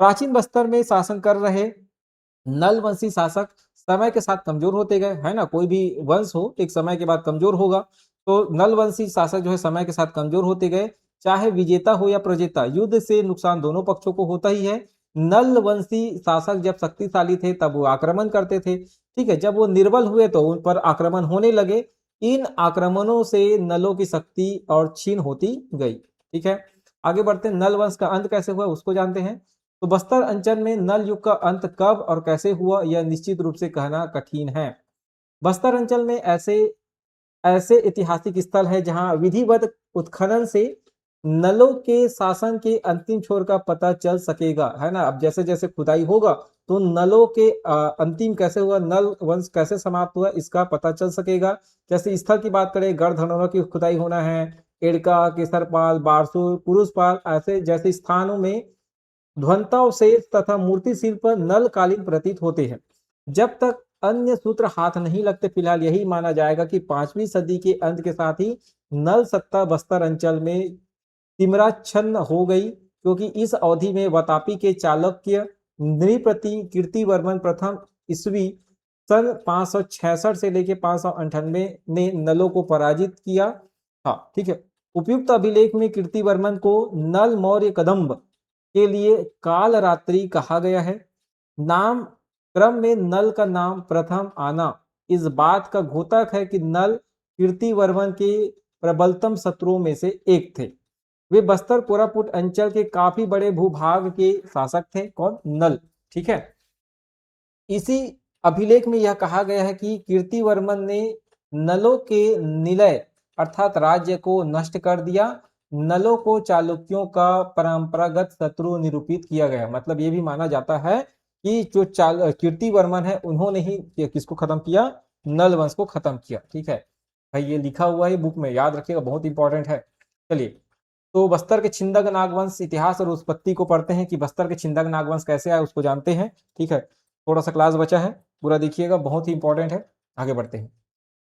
प्राचीन बस्तर में शासन कर रहे नल वंशी शासक समय के साथ कमजोर होते गए, है ना, कोई भी वंश हो एक समय के बाद कमजोर होगा। तो नल वंशी शासक जो है समय के साथ कमजोर होते गए, चाहे विजेता हो या प्रजेता, युद्ध से नुकसान दोनों पक्षों को होता ही है। नल वंशी शासक जब शक्तिशाली थे तब वो आक्रमण करते थे। ठीक है, जब वो निर्बल हुए तो उन पर आक्रमण होने लगे। इन आक्रमणों से नलों की शक्ति और क्षीण होती गई। ठीक है, आगे बढ़ते हैं। नल वंश का अंत कैसे हुआ उसको जानते हैं। तो बस्तर अंचल में नल युग का अंत कब और कैसे हुआ, यह निश्चित रूप से कहना कठिन है। बस्तर अंचल में ऐसे ऐसे ऐतिहासिक स्थल है जहां विधिवत उत्खनन से नलों के शासन के अंतिम छोर का पता चल सकेगा, है ना। अब जैसे जैसे खुदाई होगा तो नलों के अंतिम कैसे हुआ, नल वंश कैसे समाप्त हुआ, इसका पता चल सकेगा। जैसे स्थल की बात करें, गढ़ धनौरा की खुदाई होना है, एड़का, केसरपाल, बारसूर, पुरुषपाल ऐसे जैसे स्थानों में ध्वंतावशेष तथा मूर्ति शिल्प नलकालीन प्रतीत होते हैं। जब तक अन्य सूत्र हाथ नहीं लगते फिलहाल यही माना जाएगा कि 5वीं सदी के अंत के साथ ही नल सत्ता बस्तर अंचल में तिमराच्छन्न हो गई, क्योंकि इस अवधि में वातापी के चालुक्य नृपति कीर्तिवर्मन प्रथम ईस्वी सन 566 से लेकर 598 ने नलों को पराजित किया। हाँ ठीक है। उपयुक्त अभिलेख में कीर्तिवर्मन को नल मौर्य कदम्ब के लिए कालरात्रि कहा गया है। नाम क्रम में नल का नाम प्रथम आना इस बात का घोतक है कि नल कीर्तिवर्मन के प्रबलतम शत्रुओं में से एक थे। वे बस्तर कोरापुट अंचल के काफी बड़े भूभाग के शासक थे। कौन? नल। ठीक है। इसी अभिलेख में यह कहा गया है कि कीर्तिवर्मन ने नलों के निलय अर्थात राज्य को नष्ट कर दिया। नलों को चालुक्यों का परंपरागत शत्रु निरूपित किया गया। मतलब ये भी माना जाता है कि जो कीर्तिवर्मन है उन्होंने ही किसको खत्म किया? नल वंश को खत्म किया। ठीक है भाई, ये लिखा हुआ है बुक में, याद रखिएगा, बहुत इंपॉर्टेंट है। चलिए, तो बस्तर के छिंदक नागवंश इतिहास और उत्पत्ति को पढ़ते हैं कि बस्तर के छिंदक नागवंश कैसे आए उसको जानते हैं। ठीक है, थोड़ा सा क्लास बचा है, पूरा देखिएगा, बहुत ही इंपॉर्टेंट है। आगे बढ़ते हैं।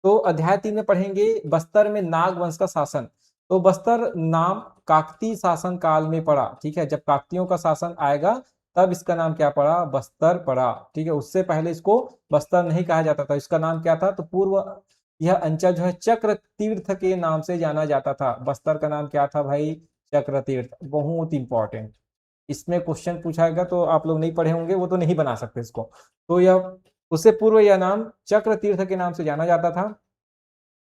तो अध्याय 3 में पढ़ेंगे बस्तर में नागवंश का शासन। तो बस्तर नाम काकती शासन काल में पड़ा। ठीक है, जब काकतियों का शासन आएगा तब इसका नाम क्या पड़ा? बस्तर पड़ा। ठीक है, उससे पहले इसको बस्तर नहीं कहा जाता था। इसका नाम क्या था? तो पूर्व यह अंचल जो है चक्र तीर्थ के नाम से जाना जाता था। बस्तर का नाम क्या था भाई? चक्र तीर्थ। बहुत इंपॉर्टेंट, इसमें क्वेश्चन पूछाएगा तो आप लोग नहीं पढ़े होंगे वो तो नहीं बना सकते इसको। तो यह उससे पूर्व यह नाम चक्र तीर्थ के नाम से जाना जाता था।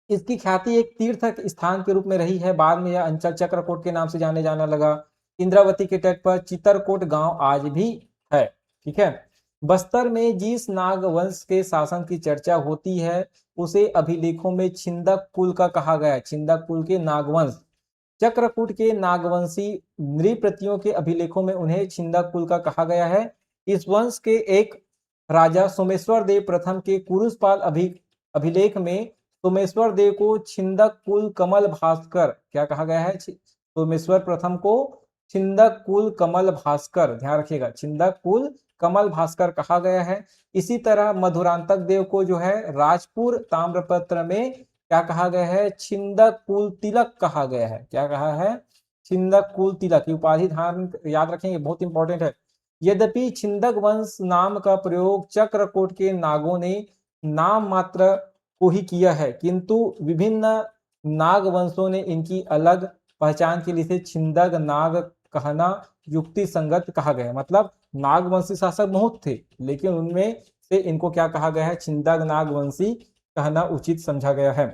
इसकी ख्याति एक तीर्थ स्थान के रूप में रही है। बाद में यह अंचल चक्रकोट के नाम से जाने जाना लगा। इंद्रावती के तट पर चितरकोट गांव आज भी है। ठीक है, बस्तर में जिस नाग वंश के शासन की चर्चा होती है उसे अभिलेखों में छिंदक कुल का कहा गया है। छिंदक कुल के नागवंश, चक्रकूट के नागवंशी नृपतियों के अभिलेखों में उन्हें छिंदक कुल का कहा गया है। इस वंश के एक राजा सोमेश्वर देव प्रथम के कुरुषपाल अभिलेख में सोमेश्वर देव को छिंदक कुल कमल भास्कर क्या कहा गया है? सोमेश्वर प्रथम को छिंदक कुल कमल भास्कर, ध्यान रखिएगा, छिंदक कुल कमल भास्कर कहा गया है। इसी तरह मधुरांतक देव को जो है राजपुर ताम्रपत्र में क्या कहा गया है? छिंदक कुल तिलक कहा गया है। क्या कहा है? छिंदक कुल तिलक। की उपाधि ध्यान याद रखेंगे, बहुत इंपॉर्टेंट है। यद्यपि छिंदक वंश नाम का प्रयोग चक्रकोट के नागों ने नाम मात्र को ही किया है, किंतु विभिन्न नाग वंशों ने इनकी अलग पहचान के लिए छिंदक नाग कहना युक्ति संगत कहा गया। मतलब नागवंशी शासक बहुत थे, लेकिन उनमें से इनको क्या कहा गया है? छिंदक नागवंशी कहना उचित समझा गया है।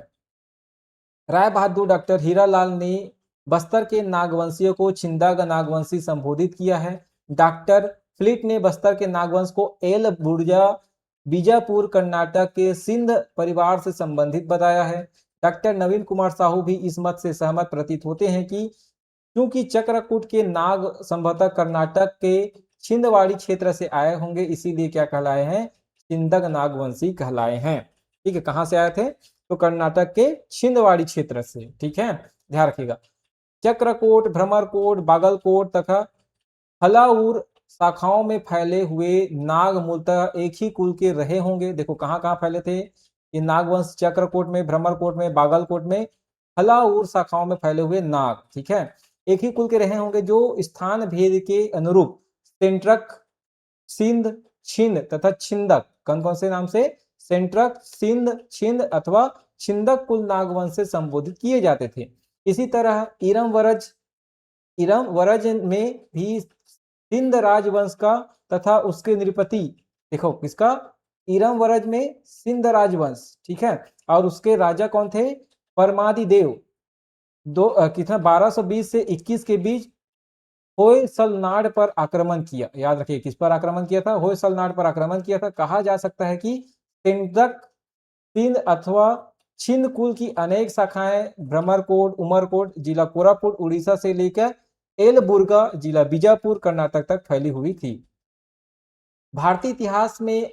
राय बहादुर डॉक्टर हीरालाल ने बस्तर के नागवंशियों को छिंदक नागवंशी संबोधित किया है। डॉक्टर फ्लिट ने बस्तर के नागवंश को एल बुर्जा बीजापुर कर्नाटक के सिंध परिवार से संबंधित बताया है। डॉक्टर नवीन कुमार साहू भी इस मत से सहमत प्रतीत होते हैं कि क्योंकि चक्रकूट के नाग संभवतः कर्नाटक के छिंदवाड़ी क्षेत्र से आए होंगे, इसीलिए क्या कहलाए हैं? छिंदक नागवंशी कहलाए हैं। ठीक है, कहां से आए थे? तो कर्नाटक के छिंदवाड़ी क्षेत्र से। ठीक है, ध्यान रखिएगा। चक्रकोट, भ्रमरकोट, बागलकोट तथा हलाउर शाखाओं में फैले हुए नाग मूलतः एक ही कुल के रहे होंगे। देखो कहां कहां फैले थे ये नागवंश? चक्रकोट में, भ्रमरकोट में, बागलकोट में, हलाउर शाखाओं में फैले हुए नाग। ठीक है, एक ही कुल के रहे होंगे जो स्थान भेद के अनुरूप सेंट्रक, सिंध, छिंद तथा छिंदक, कौन कौन से नाम से? सेंट्रक, सिंध, छिंद अथवा छिंदक कुल नागवंश से संबोधित किए जाते थे। इसी तरह इरम वरज में भी सिंध राजवंश का तथा उसके नृपति, देखो किसका? इरम वरज में सिंध राजवंश। ठीक है, और उसके राजा कौन थे? परमादि देव। कितना 1220 से 21 के बीच होयसलनाड पर आक्रमण किया। याद रखिए, किस पर आक्रमण किया था? होयसलनाड पर आक्रमण किया था। कहा जा सकता है कि सेंट्रक, सिंध अथवा छिंद कुल की अनेक शाखाएं भ्रमरकोट, उमरकोट जिला कोरापुट उड़ीसा से लेकर एलबुर्गा जिला बीजापुर कर्नाटक तक फैली हुई थी। भारतीय इतिहास में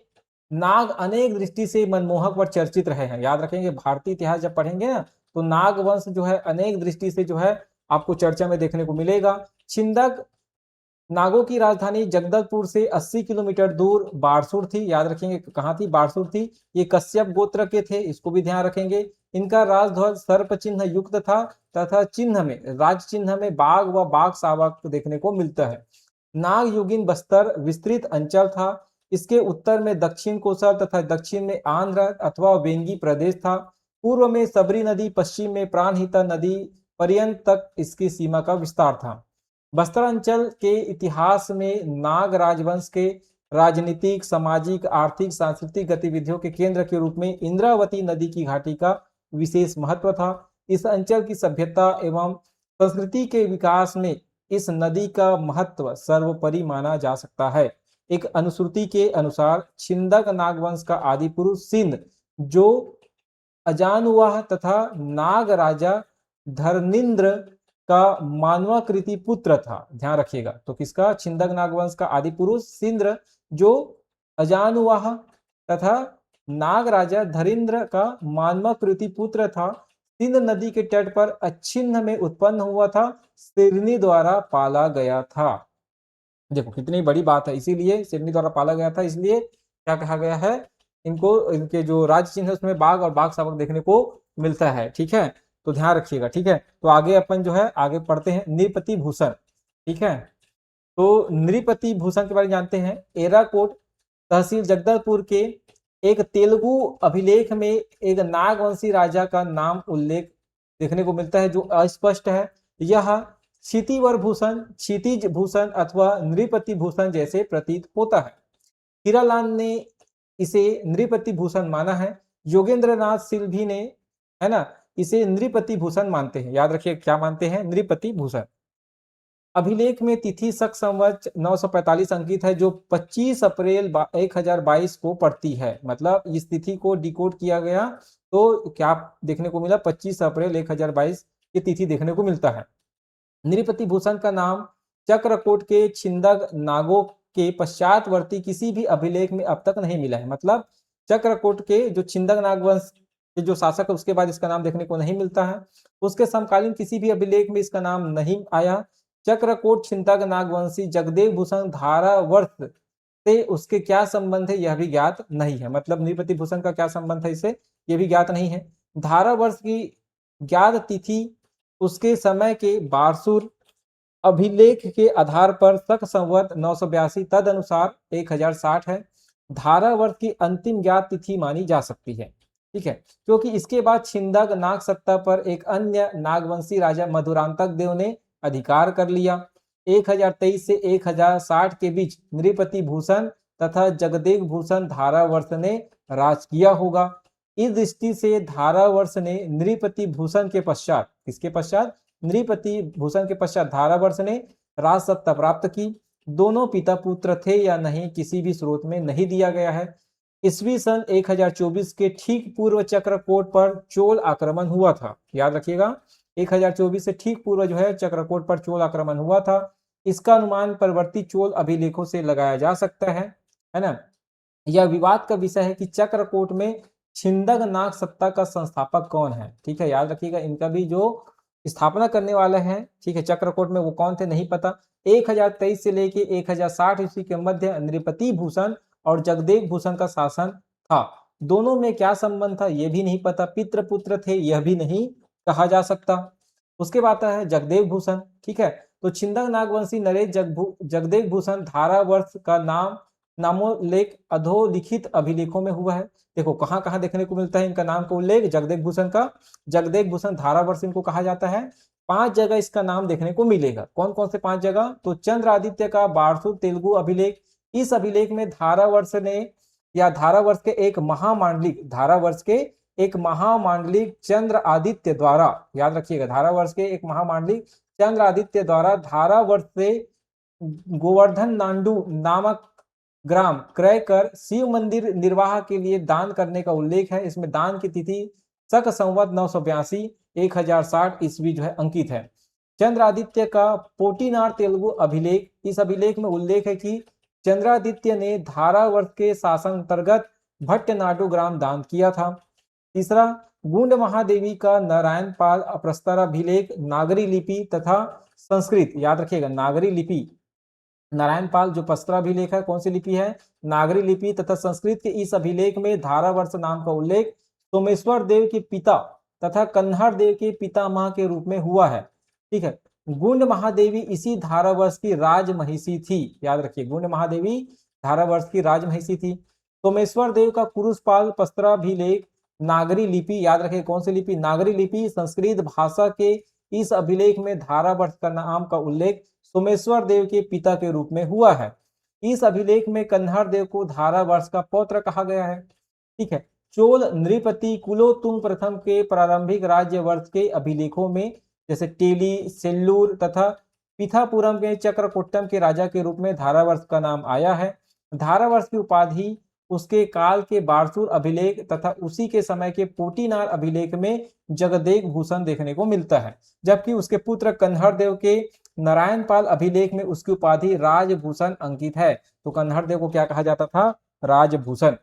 नाग अनेक दृष्टि से मनमोहक व चर्चित रहे हैं। याद रखेंगे, भारतीय इतिहास जब पढ़ेंगे ना तो नाग वंश जो है अनेक दृष्टि से जो है आपको चर्चा में देखने को मिलेगा। छिंदक नागों की राजधानी जगदलपुर से 80 किलोमीटर दूर बारसूर थी। याद रखेंगे कहाँ थी, बारसूर थी। ये कश्यप गोत्र के थे, इसको भी ध्यान रखेंगे। इनका राजध्वज सर्प चिन्ह युक्त था तथा चिन्ह में, राज चिन्ह में बाघ व बाघ शावक देखने को मिलता है। नाग युगीन बस्तर विस्तृत अंचल था। इसके उत्तर में दक्षिण कोसल तथा दक्षिण में आंध्र अथवा वेंगी प्रदेश था। पूर्व में सबरी नदी, पश्चिम में प्राणहिता नदी पर्यंत तक इसकी सीमा का विस्तार था। बस्तर अंचल के इतिहास में नाग राजवंश के राजनीतिक, सामाजिक, आर्थिक, सांस्कृतिक गतिविधियों के केंद्र के रूप में इंद्रावती नदी की घाटी का विशेष महत्व था। इस अंचल की सभ्यता एवं संस्कृति के विकास में इस नदी का महत्व सर्वोपरि माना जा सकता है। एक अनुश्रुति के अनुसार छिंदक नागवंश का आदि पुरुष सिंध, जो अजानुवाह तथा नाग राजा धर्निंद्र का मानवाकृति पुत्र था। ध्यान रखिएगा, तो किसका, छिंदक नागवंश का आदि पुरुष सिंद्र, जो अजानुवाह तथा नाग राजा धरिंद्र का मानवाकृति पुत्र था। सिंध नदी के तट पर अच्छिन्न में उत्पन्न हुआ था, सिरनी द्वारा पाला गया था। देखो कितनी बड़ी बात है, इसीलिए सिरनी द्वारा पाला गया था, इसलिए क्या कहा गया है, इनको, इनके जो राज चिन्ह है उसमें बाघ और बाघ शावक देखने को मिलता है। ठीक है, तो ध्यान रखिएगा। ठीक है, तो आगे अपन जो है आगे पढ़ते हैं नृपति भूषण। ठीक है, तो नृपति भूषण के बारे में जानते हैं। एराकोट तहसील जगदलपुर के एक तेलुगु अभिलेख में एक नागवंशी राजा का नाम उल्लेख देखने को मिलता है, जो अस्पष्ट है। यह क्षितिवर भूषण, क्षितिज भूषण अथवा नृपति भूषण जैसे प्रतीत होता है। हीरालाल ने इसे नृपति भूषण माना है। योगेंद्र नाथ सिल्भी ने, है ना, इसे नृपति भूषण मानते हैं। याद रखिए क्या मानते हैं, नृपति भूषण। अभिलेख में तिथि शक संवत 945 अंकित है, जो 25 अप्रैल 1022 को पड़ती है। मतलब इस तिथि को डिकोड किया गया तो क्या देखने को मिला, 25 अप्रैल 1022 की तिथि देखने को मिलता है। नृपति भूषण का नाम चक्रकोट के छिंदक नागों के पश्चातवर्ती किसी भी अभिलेख में अब तक नहीं मिला है। मतलब चक्रकोट के जो छिंदक नागवंश के जो शासक है उसके बाद इसका नाम देखने को नहीं मिलता है। उसके समकालीन किसी भी अभिलेख में इसका नाम नहीं आया। चक्रकोट छिंदक नागवंशी जगदेव भूषण धारावर्ष से उसके क्या संबंध है यह भी ज्ञात नहीं है। मतलब नृपति भूषण का क्या संबंध है इससे, यह भी ज्ञात नहीं है। धारावर्ष की ज्ञात तिथि उसके समय के बारसूर अभिलेख के आधार पर शक संवत 982 तद अनुसार 1060 है। धारावर्ष की अंतिम ज्ञात तिथि मानी जा सकती है। ठीक है, क्योंकि इसके बाद छिंदक नाग सत्ता पर एक अन्य नागवंशी राजा मधुरांतक देव ने अधिकार कर लिया। 1023 से 1060 के बीच नृपति भूषण तथा जगदेव भूषण धारावर्ष ने राज किया होगा। इस दृष्टि से धारावर्ष ने नृपति भूषण के पश्चात, किसके पश्चात, नृपति भूषण के पश्चात धारावर्ष ने राज सत्ता प्राप्त की। दोनों पिता पुत्र थे या नहीं किसी भी स्रोत में नहीं दिया गया है। ईस्वी सन 1024 के ठीक पूर्व चक्रकोट पर चोल आक्रमण हुआ था। याद रखिएगा 1024 से ठीक पूर्व जो है चक्रकोट पर चोल आक्रमण हुआ था। इसका अनुमान परवर्ती चोल अभिलेखों से लगाया जा सकता है ना। यह विवाद का विषय है कि चक्रकोट में छिंदक नाग सत्ता का संस्थापक कौन है। ठीक है, याद रखिएगा इनका भी जो स्थापना करने वाले हैं, ठीक है, चक्रकोट में वो कौन थे नहीं पता। 1023 से लेके 1060 ईस्वी के मध्य नृपति भूषण और जगदेव भूषण का शासन था। दोनों में क्या संबंध था यह भी नहीं पता। पितृ पुत्र थे यह भी नहीं कहा जा सकता। उसके बाद आता है जगदेव भूषण। ठीक है, तो छिंदक नागवंशी नरेश जगदेव भूषण धारावर्ष का नामोल्लेख अधोलिखित अभिलेखों में हुआ है। देखो कहाँ कहाँ देखने को मिलता है इनका नाम का उल्लेख, जगदेव भूषण का, जगदेव भूषण धारावर्ष इनको कहा जाता है। 5 जगह इसका नाम देखने को मिलेगा। कौन कौन से 5 जगह, तो चंद्र आदित्य का बारसूर तेलुगु अभिलेख। इस अभिलेख में धारावर्ष ने या धारावर्ष के एक महामांडलिक चंद्र आदित्य द्वारा, याद रखिएगा धारावर्ष के एक महामांडलिक चंद्र आदित्य द्वारा धारावर्ष से गोवर्धन नांडू नामक ग्राम क्रय कर शिव मंदिर निर्वाह के लिए दान करने का उल्लेख है। इसमें दान की तिथि शक संवत 982 1060 ईस्वी जो है अंकित है। चंद्रादित्य का पोटीनार तेलुगु अभिलेख, इस अभिलेख में उल्लेख है कि चंद्रादित्य ने धारावर्ष के शासन अंतर्गत भट्टनाडु ग्राम दान किया था। तीसरा, गुंड महादेवी का नारायण पाल प्रस्तराभिलेख नागरी लिपि तथा संस्कृत, याद रखिएगा नागरी लिपि, नारायण पाल जो प्रस्तराभिलेख है कौन सी लिपि है, नागरी लिपि तथा संस्कृत के इस अभिलेख में धारावर्ष नाम का उल्लेख सोमेश्वर देव के पिता तथा कन्हड़ देव के पितामह के रूप में हुआ है। ठीक है, गुंड महादेवी इसी धारावर्ष की राजमहिषी थी, याद रखिए गुंड महादेवी धारावर्ष की राजमहिषी थी। सोमेश्वर देव का कुरुषपाल प्रस्तराभिलेख नागरी लिपि, याद रखिए कौन सी लिपि, नागरी लिपि, संस्कृत भाषा के इस अभिलेख में धारावर्ष का नाम का उल्लेख सोमेश्वर देव के पिता के रूप में हुआ है। इस अभिलेख में कन्हड़ देव को धारावर्ष का पौत्र कहा गया है। ठीक है, चोल नृपति कुलोत्तुंग प्रथम के प्रारंभिक राज्य वर्ष के अभिलेखों में जैसे टेली, सेल्लूर तथा पिथापुरम के चक्रकोट्टम के राजा के रूप में धारावर्ष का नाम आया है। धारावर्ष की उपाधि उसके काल के बारसूर अभिलेख तथा उसी के समय के पोटीनार अभिलेख में जगदेक भूषण देखने को मिलता है, जबकि उसके पुत्र कन्हड़ देव के नारायण पाल अभिलेख में उसकी उपाधि राजभूषण अंकित है। तो कन्हड़ देव को क्या कहा जाता था, राजभूषण।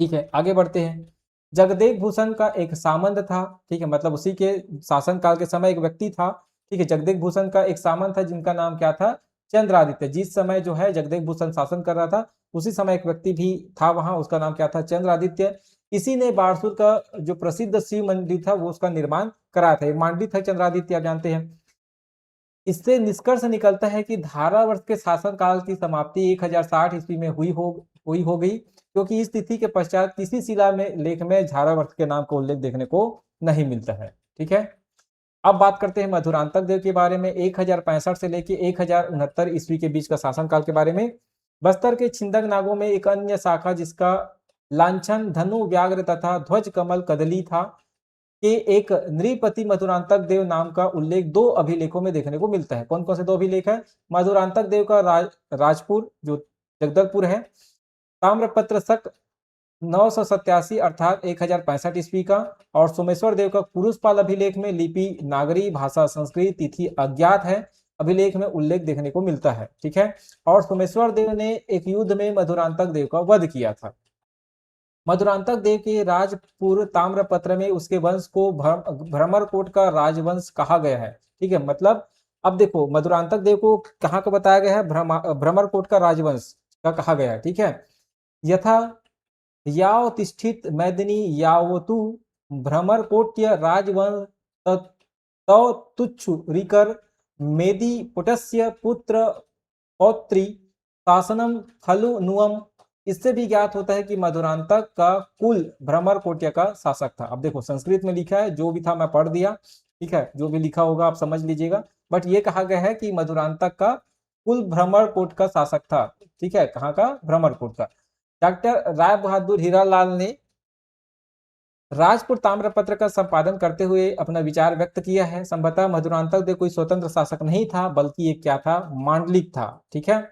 ठीक है, आगे बढ़ते हैं। जगदेक भूषण का एक सामंत था, ठीक है, मतलब उसी के शासन काल के समय एक व्यक्ति था। ठीक है, जगदेक भूषण का एक सामंत था जिनका नाम क्या था, चंद्रादित्य। जिस समय जो है जगदेक भूषण शासन कर रहा था उसी समय एक व्यक्ति भी था वहां, उसका नाम क्या था, चंद्रादित्य। इसी ने बारसूर का जो प्रसिद्ध शिव मंदिर था वो उसका निर्माण कराया था। मांडवी था चंद्रादित्य, आप जानते हैं। इससे निष्कर्ष निकलता है कि धारावर्ष के शासन काल की समाप्ति 1060 ईस्वी में हुई हो गई, क्योंकि इस तिथि के पश्चात किसी शिला में लेख में झारावर्ष के नाम का उल्लेख देखने को नहीं मिलता है। ठीक है, अब बात करते हैं मधुरांतक देव के बारे में। 1065 से लेके 1069 ईस्वी के बीच का शासनकाल के बारे में। बस्तर के छिंदक नागों में एक अन्य शाखा जिसका लांछन धनु व्याघ्र तथा ध्वज कमल कदली था के एक नृपति मधुरांतक देव नाम का उल्लेख दो अभिलेखों में देखने को मिलता है। कौन कौन से दो अभिलेख है, मधुरांतक देव का राजपुर जो जगदलपुर है, ताम्रपत्र शक 987 अर्थात 1065 ईस्वी का, और सोमेश्वर देव का कुरुषपाल अभिलेख में लिपि नागरी भाषा संस्कृत तिथि अज्ञात है, अभिलेख में उल्लेख देखने को मिलता है। ठीक है, और सोमेश्वर देव ने एक युद्ध में मधुरांतक देव का वध किया था। मधुरांतक देव के राजपुर ताम्रपत्र में उसके वंश को भ्रमरकोट का राजवंश कहा गया है। ठीक है, मतलब अब देखो मधुरांतक देव को कहाँ का बताया गया है, भ्रमरकोट का राजवंश का कहा गया है। ठीक है, यथा याव तिष्ठित मैदिनी यावतु भ्रमरकोट्य राजवंश तव तुच्छु रिकर मेदी पुटस्य पुत्र पौत्री शासनम फलु नुअम। इससे भी ज्ञात होता है कि मधुरांतक का कुल भ्रमरकोट्य का शासक था। अब देखो संस्कृत में लिखा है, जो भी था मैं पढ़ दिया। ठीक है, जो भी लिखा होगा आप समझ लीजिएगा, बट ये कहा गया है कि मधुरांतक का कुल भ्रमरकोट का शासक था। ठीक है, कहाँ का, भ्रमरकोट का। डॉक्टर राय बहादुर हीरालाल ने राजपुर ताम्रपत्र का संपादन करते हुए अपना विचार व्यक्त किया है। संभवतः मधुरांतक देव कोई स्वतंत्र शासक नहीं था, बल्कि एक क्या था, मांडलिक था। ठीक है,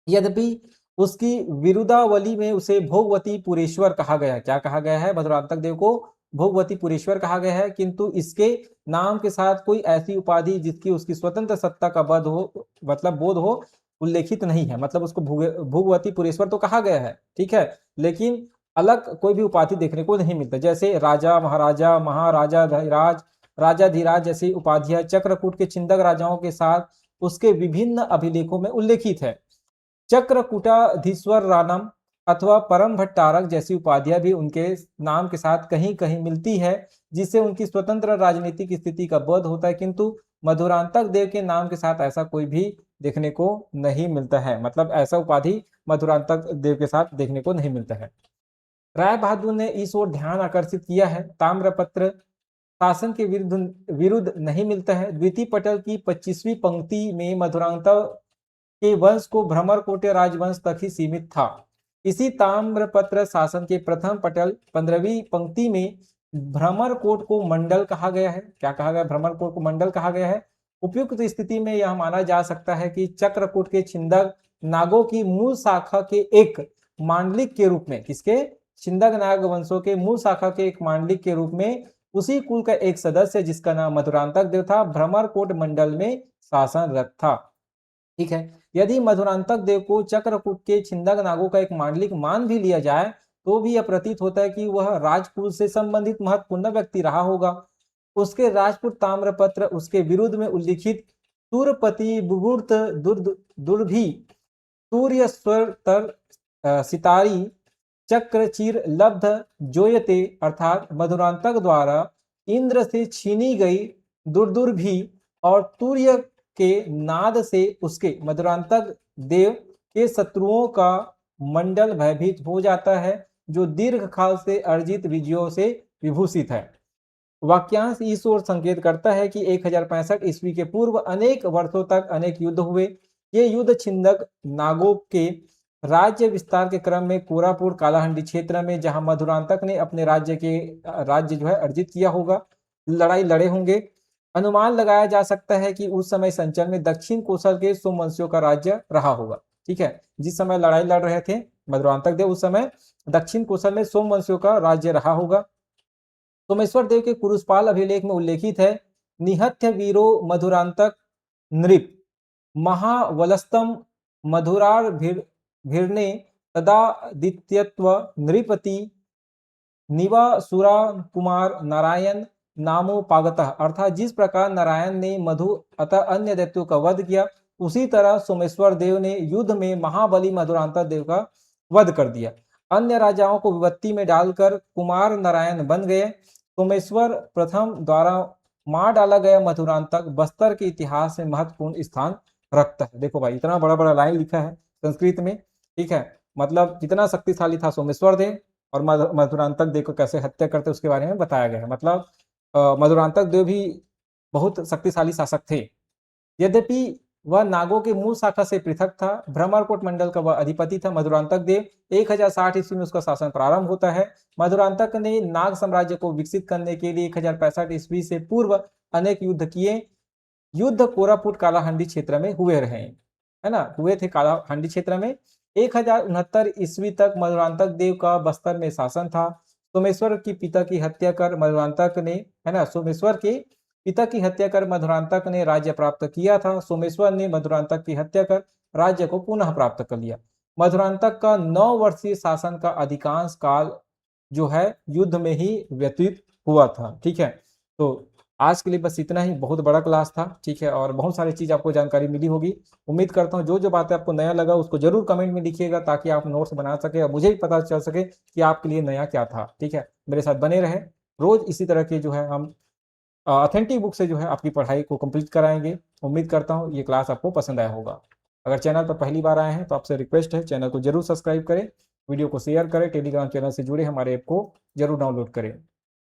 यद्यपि उसकी विरुदावली में उसे भोगवती पुरेश्वर कहा गया है। क्या कहा गया है, मधुरांतक देव को भोगवती पुरेश्वर कहा गया है, किंतु इसके नाम के साथ कोई ऐसी उपाधि जिसकी उसकी स्वतंत्र सत्ता का बोध हो, मतलब बोध हो, उल्लेखित नहीं है। मतलब उसको भोगवती पुरेश्वर तो कहा गया है, ठीक है, लेकिन अलग कोई भी उपाधि देखने को नहीं मिलता। जैसे राजा, महाराजा, महाराजा धीराज, राजा धीराज जैसी उपाधियां चक्रकूट के छिंदक राजाओं के साथ उसके विभिन्न अभिलेखों में उल्लेखित है। चक्रकूटाधीश्वर रानम अथवा परम भट्टारक जैसी उपाधियां भी उनके नाम के साथ कहीं कहीं मिलती है, जिससे उनकी स्वतंत्र राजनीतिक स्थिति का बोध होता है, किंतु मधुरांतक देव के नाम के साथ ऐसा कोई भी देखने को नहीं मिलता है। मतलब ऐसा उपाधि मधुरांतक देव के साथ देखने को नहीं मिलता है। राय बहादुर ने इस ओर ध्यान आकर्षित किया है। ताम्रपत्र शासन के विरुद्ध नहीं मिलता है। द्वितीय पटल की 25वीं पंक्ति में मधुरांतक के वंश को भ्रमरकोट्य राजवंश तक ही सीमित था। इसी ताम्रपत्र शासन के प्रथम पटल 15वीं पंक्ति में भ्रमरकोट को मंडल कहा गया है। क्या कहा गया, भ्रमरकोट को मंडल कहा गया है। उपयुक्त स्थिति में यह माना जा सकता है कि चक्रकूट के छिंदक नागों की मूल शाखा के एक मांडलिक के रूप में, किसके, छिंदक नाग वंशों के मूल शाखा के एक मांडलिक के रूप में उसी कुल का एक सदस्य जिसका नाम मधुरांतक देव था, भ्रमरकोट मंडल में शासनरत था। ठीक है, यदि मधुरांतक देव को चक्रकूट के छिंदक नागों का एक मांडलिक मान भी लिया जाए तो भी यह प्रतीत होता है कि वह राजकुल से संबंधित महत्वपूर्ण व्यक्ति रहा होगा। उसके राजपूत ताम्रपत्र उसके विरुद्ध में उल्लिखित तुरपति बुगुर्त दुर्भी सूर्य स्वर तर सितारी चक्र चीर लब्ध जोयते अर्थात मधुरांतक द्वारा इंद्र से छीनी गई दुर्दुर्भी और तूर्य के नाद से उसके मधुरांतक देव के शत्रुओं का मंडल भयभीत हो जाता है, जो दीर्घ काल से अर्जित विजयों से विभूषित है। वाक्यांश इस ओर संकेत करता है कि 1065 ईस्वी के पूर्व अनेक वर्षों तक अनेक युद्ध हुए। ये युद्ध छिंदक नागों के राज्य विस्तार के क्रम में कोरापुट कालाहंडी क्षेत्र में, जहां मधुरांतक ने अपने राज्य जो है अर्जित किया होगा, लड़ाई लड़े होंगे। अनुमान लगाया जा सकता है कि उस समय संचल में दक्षिण कोसल के सोमवंशियों का राज्य रहा होगा। ठीक है, जिस समय लड़ाई लड़ रहे थे मधुरांतक देव, उस समय दक्षिण कोसल में सोमवंशियों का राज्य रहा होगा। सोमेश्वर देव के कुरुषपाल अभिलेख में उल्लेखित है, निहत्य वीरो मधुरांतक नृप महावलस्तम मधुरार भिरने तदादित्यत्व नृपति निवासुरा कुमार नारायण नामोपागतः, अर्थात जिस प्रकार नारायण ने मधु अतः अन्य दैत्यों का वध किया, उसी तरह सोमेश्वर देव ने युद्ध में महाबली मधुरांतक देव का वध कर दिया। अन्य राजाओं को विपत्ति में डालकर कुमार नारायण बन गए। सोमेश्वर प्रथम द्वारा मार डाला गया मधुरांतक बस्तर के इतिहास में महत्वपूर्ण स्थान रखता है। देखो भाई, इतना बड़ा बड़ा लाइन लिखा है संस्कृत में। ठीक है, मतलब कितना शक्तिशाली था सोमेश्वर देव और मधुरांतक देव को कैसे हत्या करते उसके बारे में बताया गया है। मतलब मधुरांतक देव भी बहुत शक्तिशाली शासक थे। यद्यपि वह नागों के मूल शाखा से पृथक था। भ्रमरकोट मंडल का वह अधिपति था। मधुरांतक देव 1060 ईस्वी में उसका शासन प्रारंभ होता है। मधुरांतक ने नाग साम्राज्य को विकसित करने के लिए 1065 ईस्वी से पूर्व अनेक युद्ध किए। युद्ध कोरापुट कालाहंडी क्षेत्र में हुए रहे, है ना, हुए थे कालाहंडी क्षेत्र में। 1069 ईस्वी तक मधुरांतक देव का बस्तर में शासन था। सोमेश्वर की पिता की हत्या कर मधुरांतक ने, है ना, सोमेश्वर के पिता की हत्या कर मधुरांतक ने राज्य प्राप्त किया था। सोमेश्वर ने मधुरांतक की हत्या कर राज्य को पुनः प्राप्त कर लिया। मधुरांतक का 9 वर्षीय शासन का अधिकांश काल जो है युद्ध में ही व्यतीत हुआ था। ठीक है, तो आज के लिए बस इतना ही। बहुत बड़ा क्लास था। ठीक है, और बहुत सारी चीज आपको जानकारी मिली होगी। उम्मीद करता हूँ जो जो बातें आपको नया लगा उसको जरूर कमेंट में लिखिएगा, ताकि आप नोट्स बना सके और मुझे भी पता चल सके कि आपके लिए नया क्या था। ठीक है, मेरे साथ बने रहे। रोज इसी तरह के जो है हम ऑथेंटिक बुक से जो है आपकी पढ़ाई को कंप्लीट कराएंगे। उम्मीद करता हूँ ये क्लास आपको पसंद आया होगा। अगर चैनल पर पहली बार आए हैं तो आपसे रिक्वेस्ट है, चैनल को जरूर सब्सक्राइब करें, वीडियो को शेयर करें, टेलीग्राम चैनल से जुड़े हमारे ऐप को जरूर डाउनलोड करें।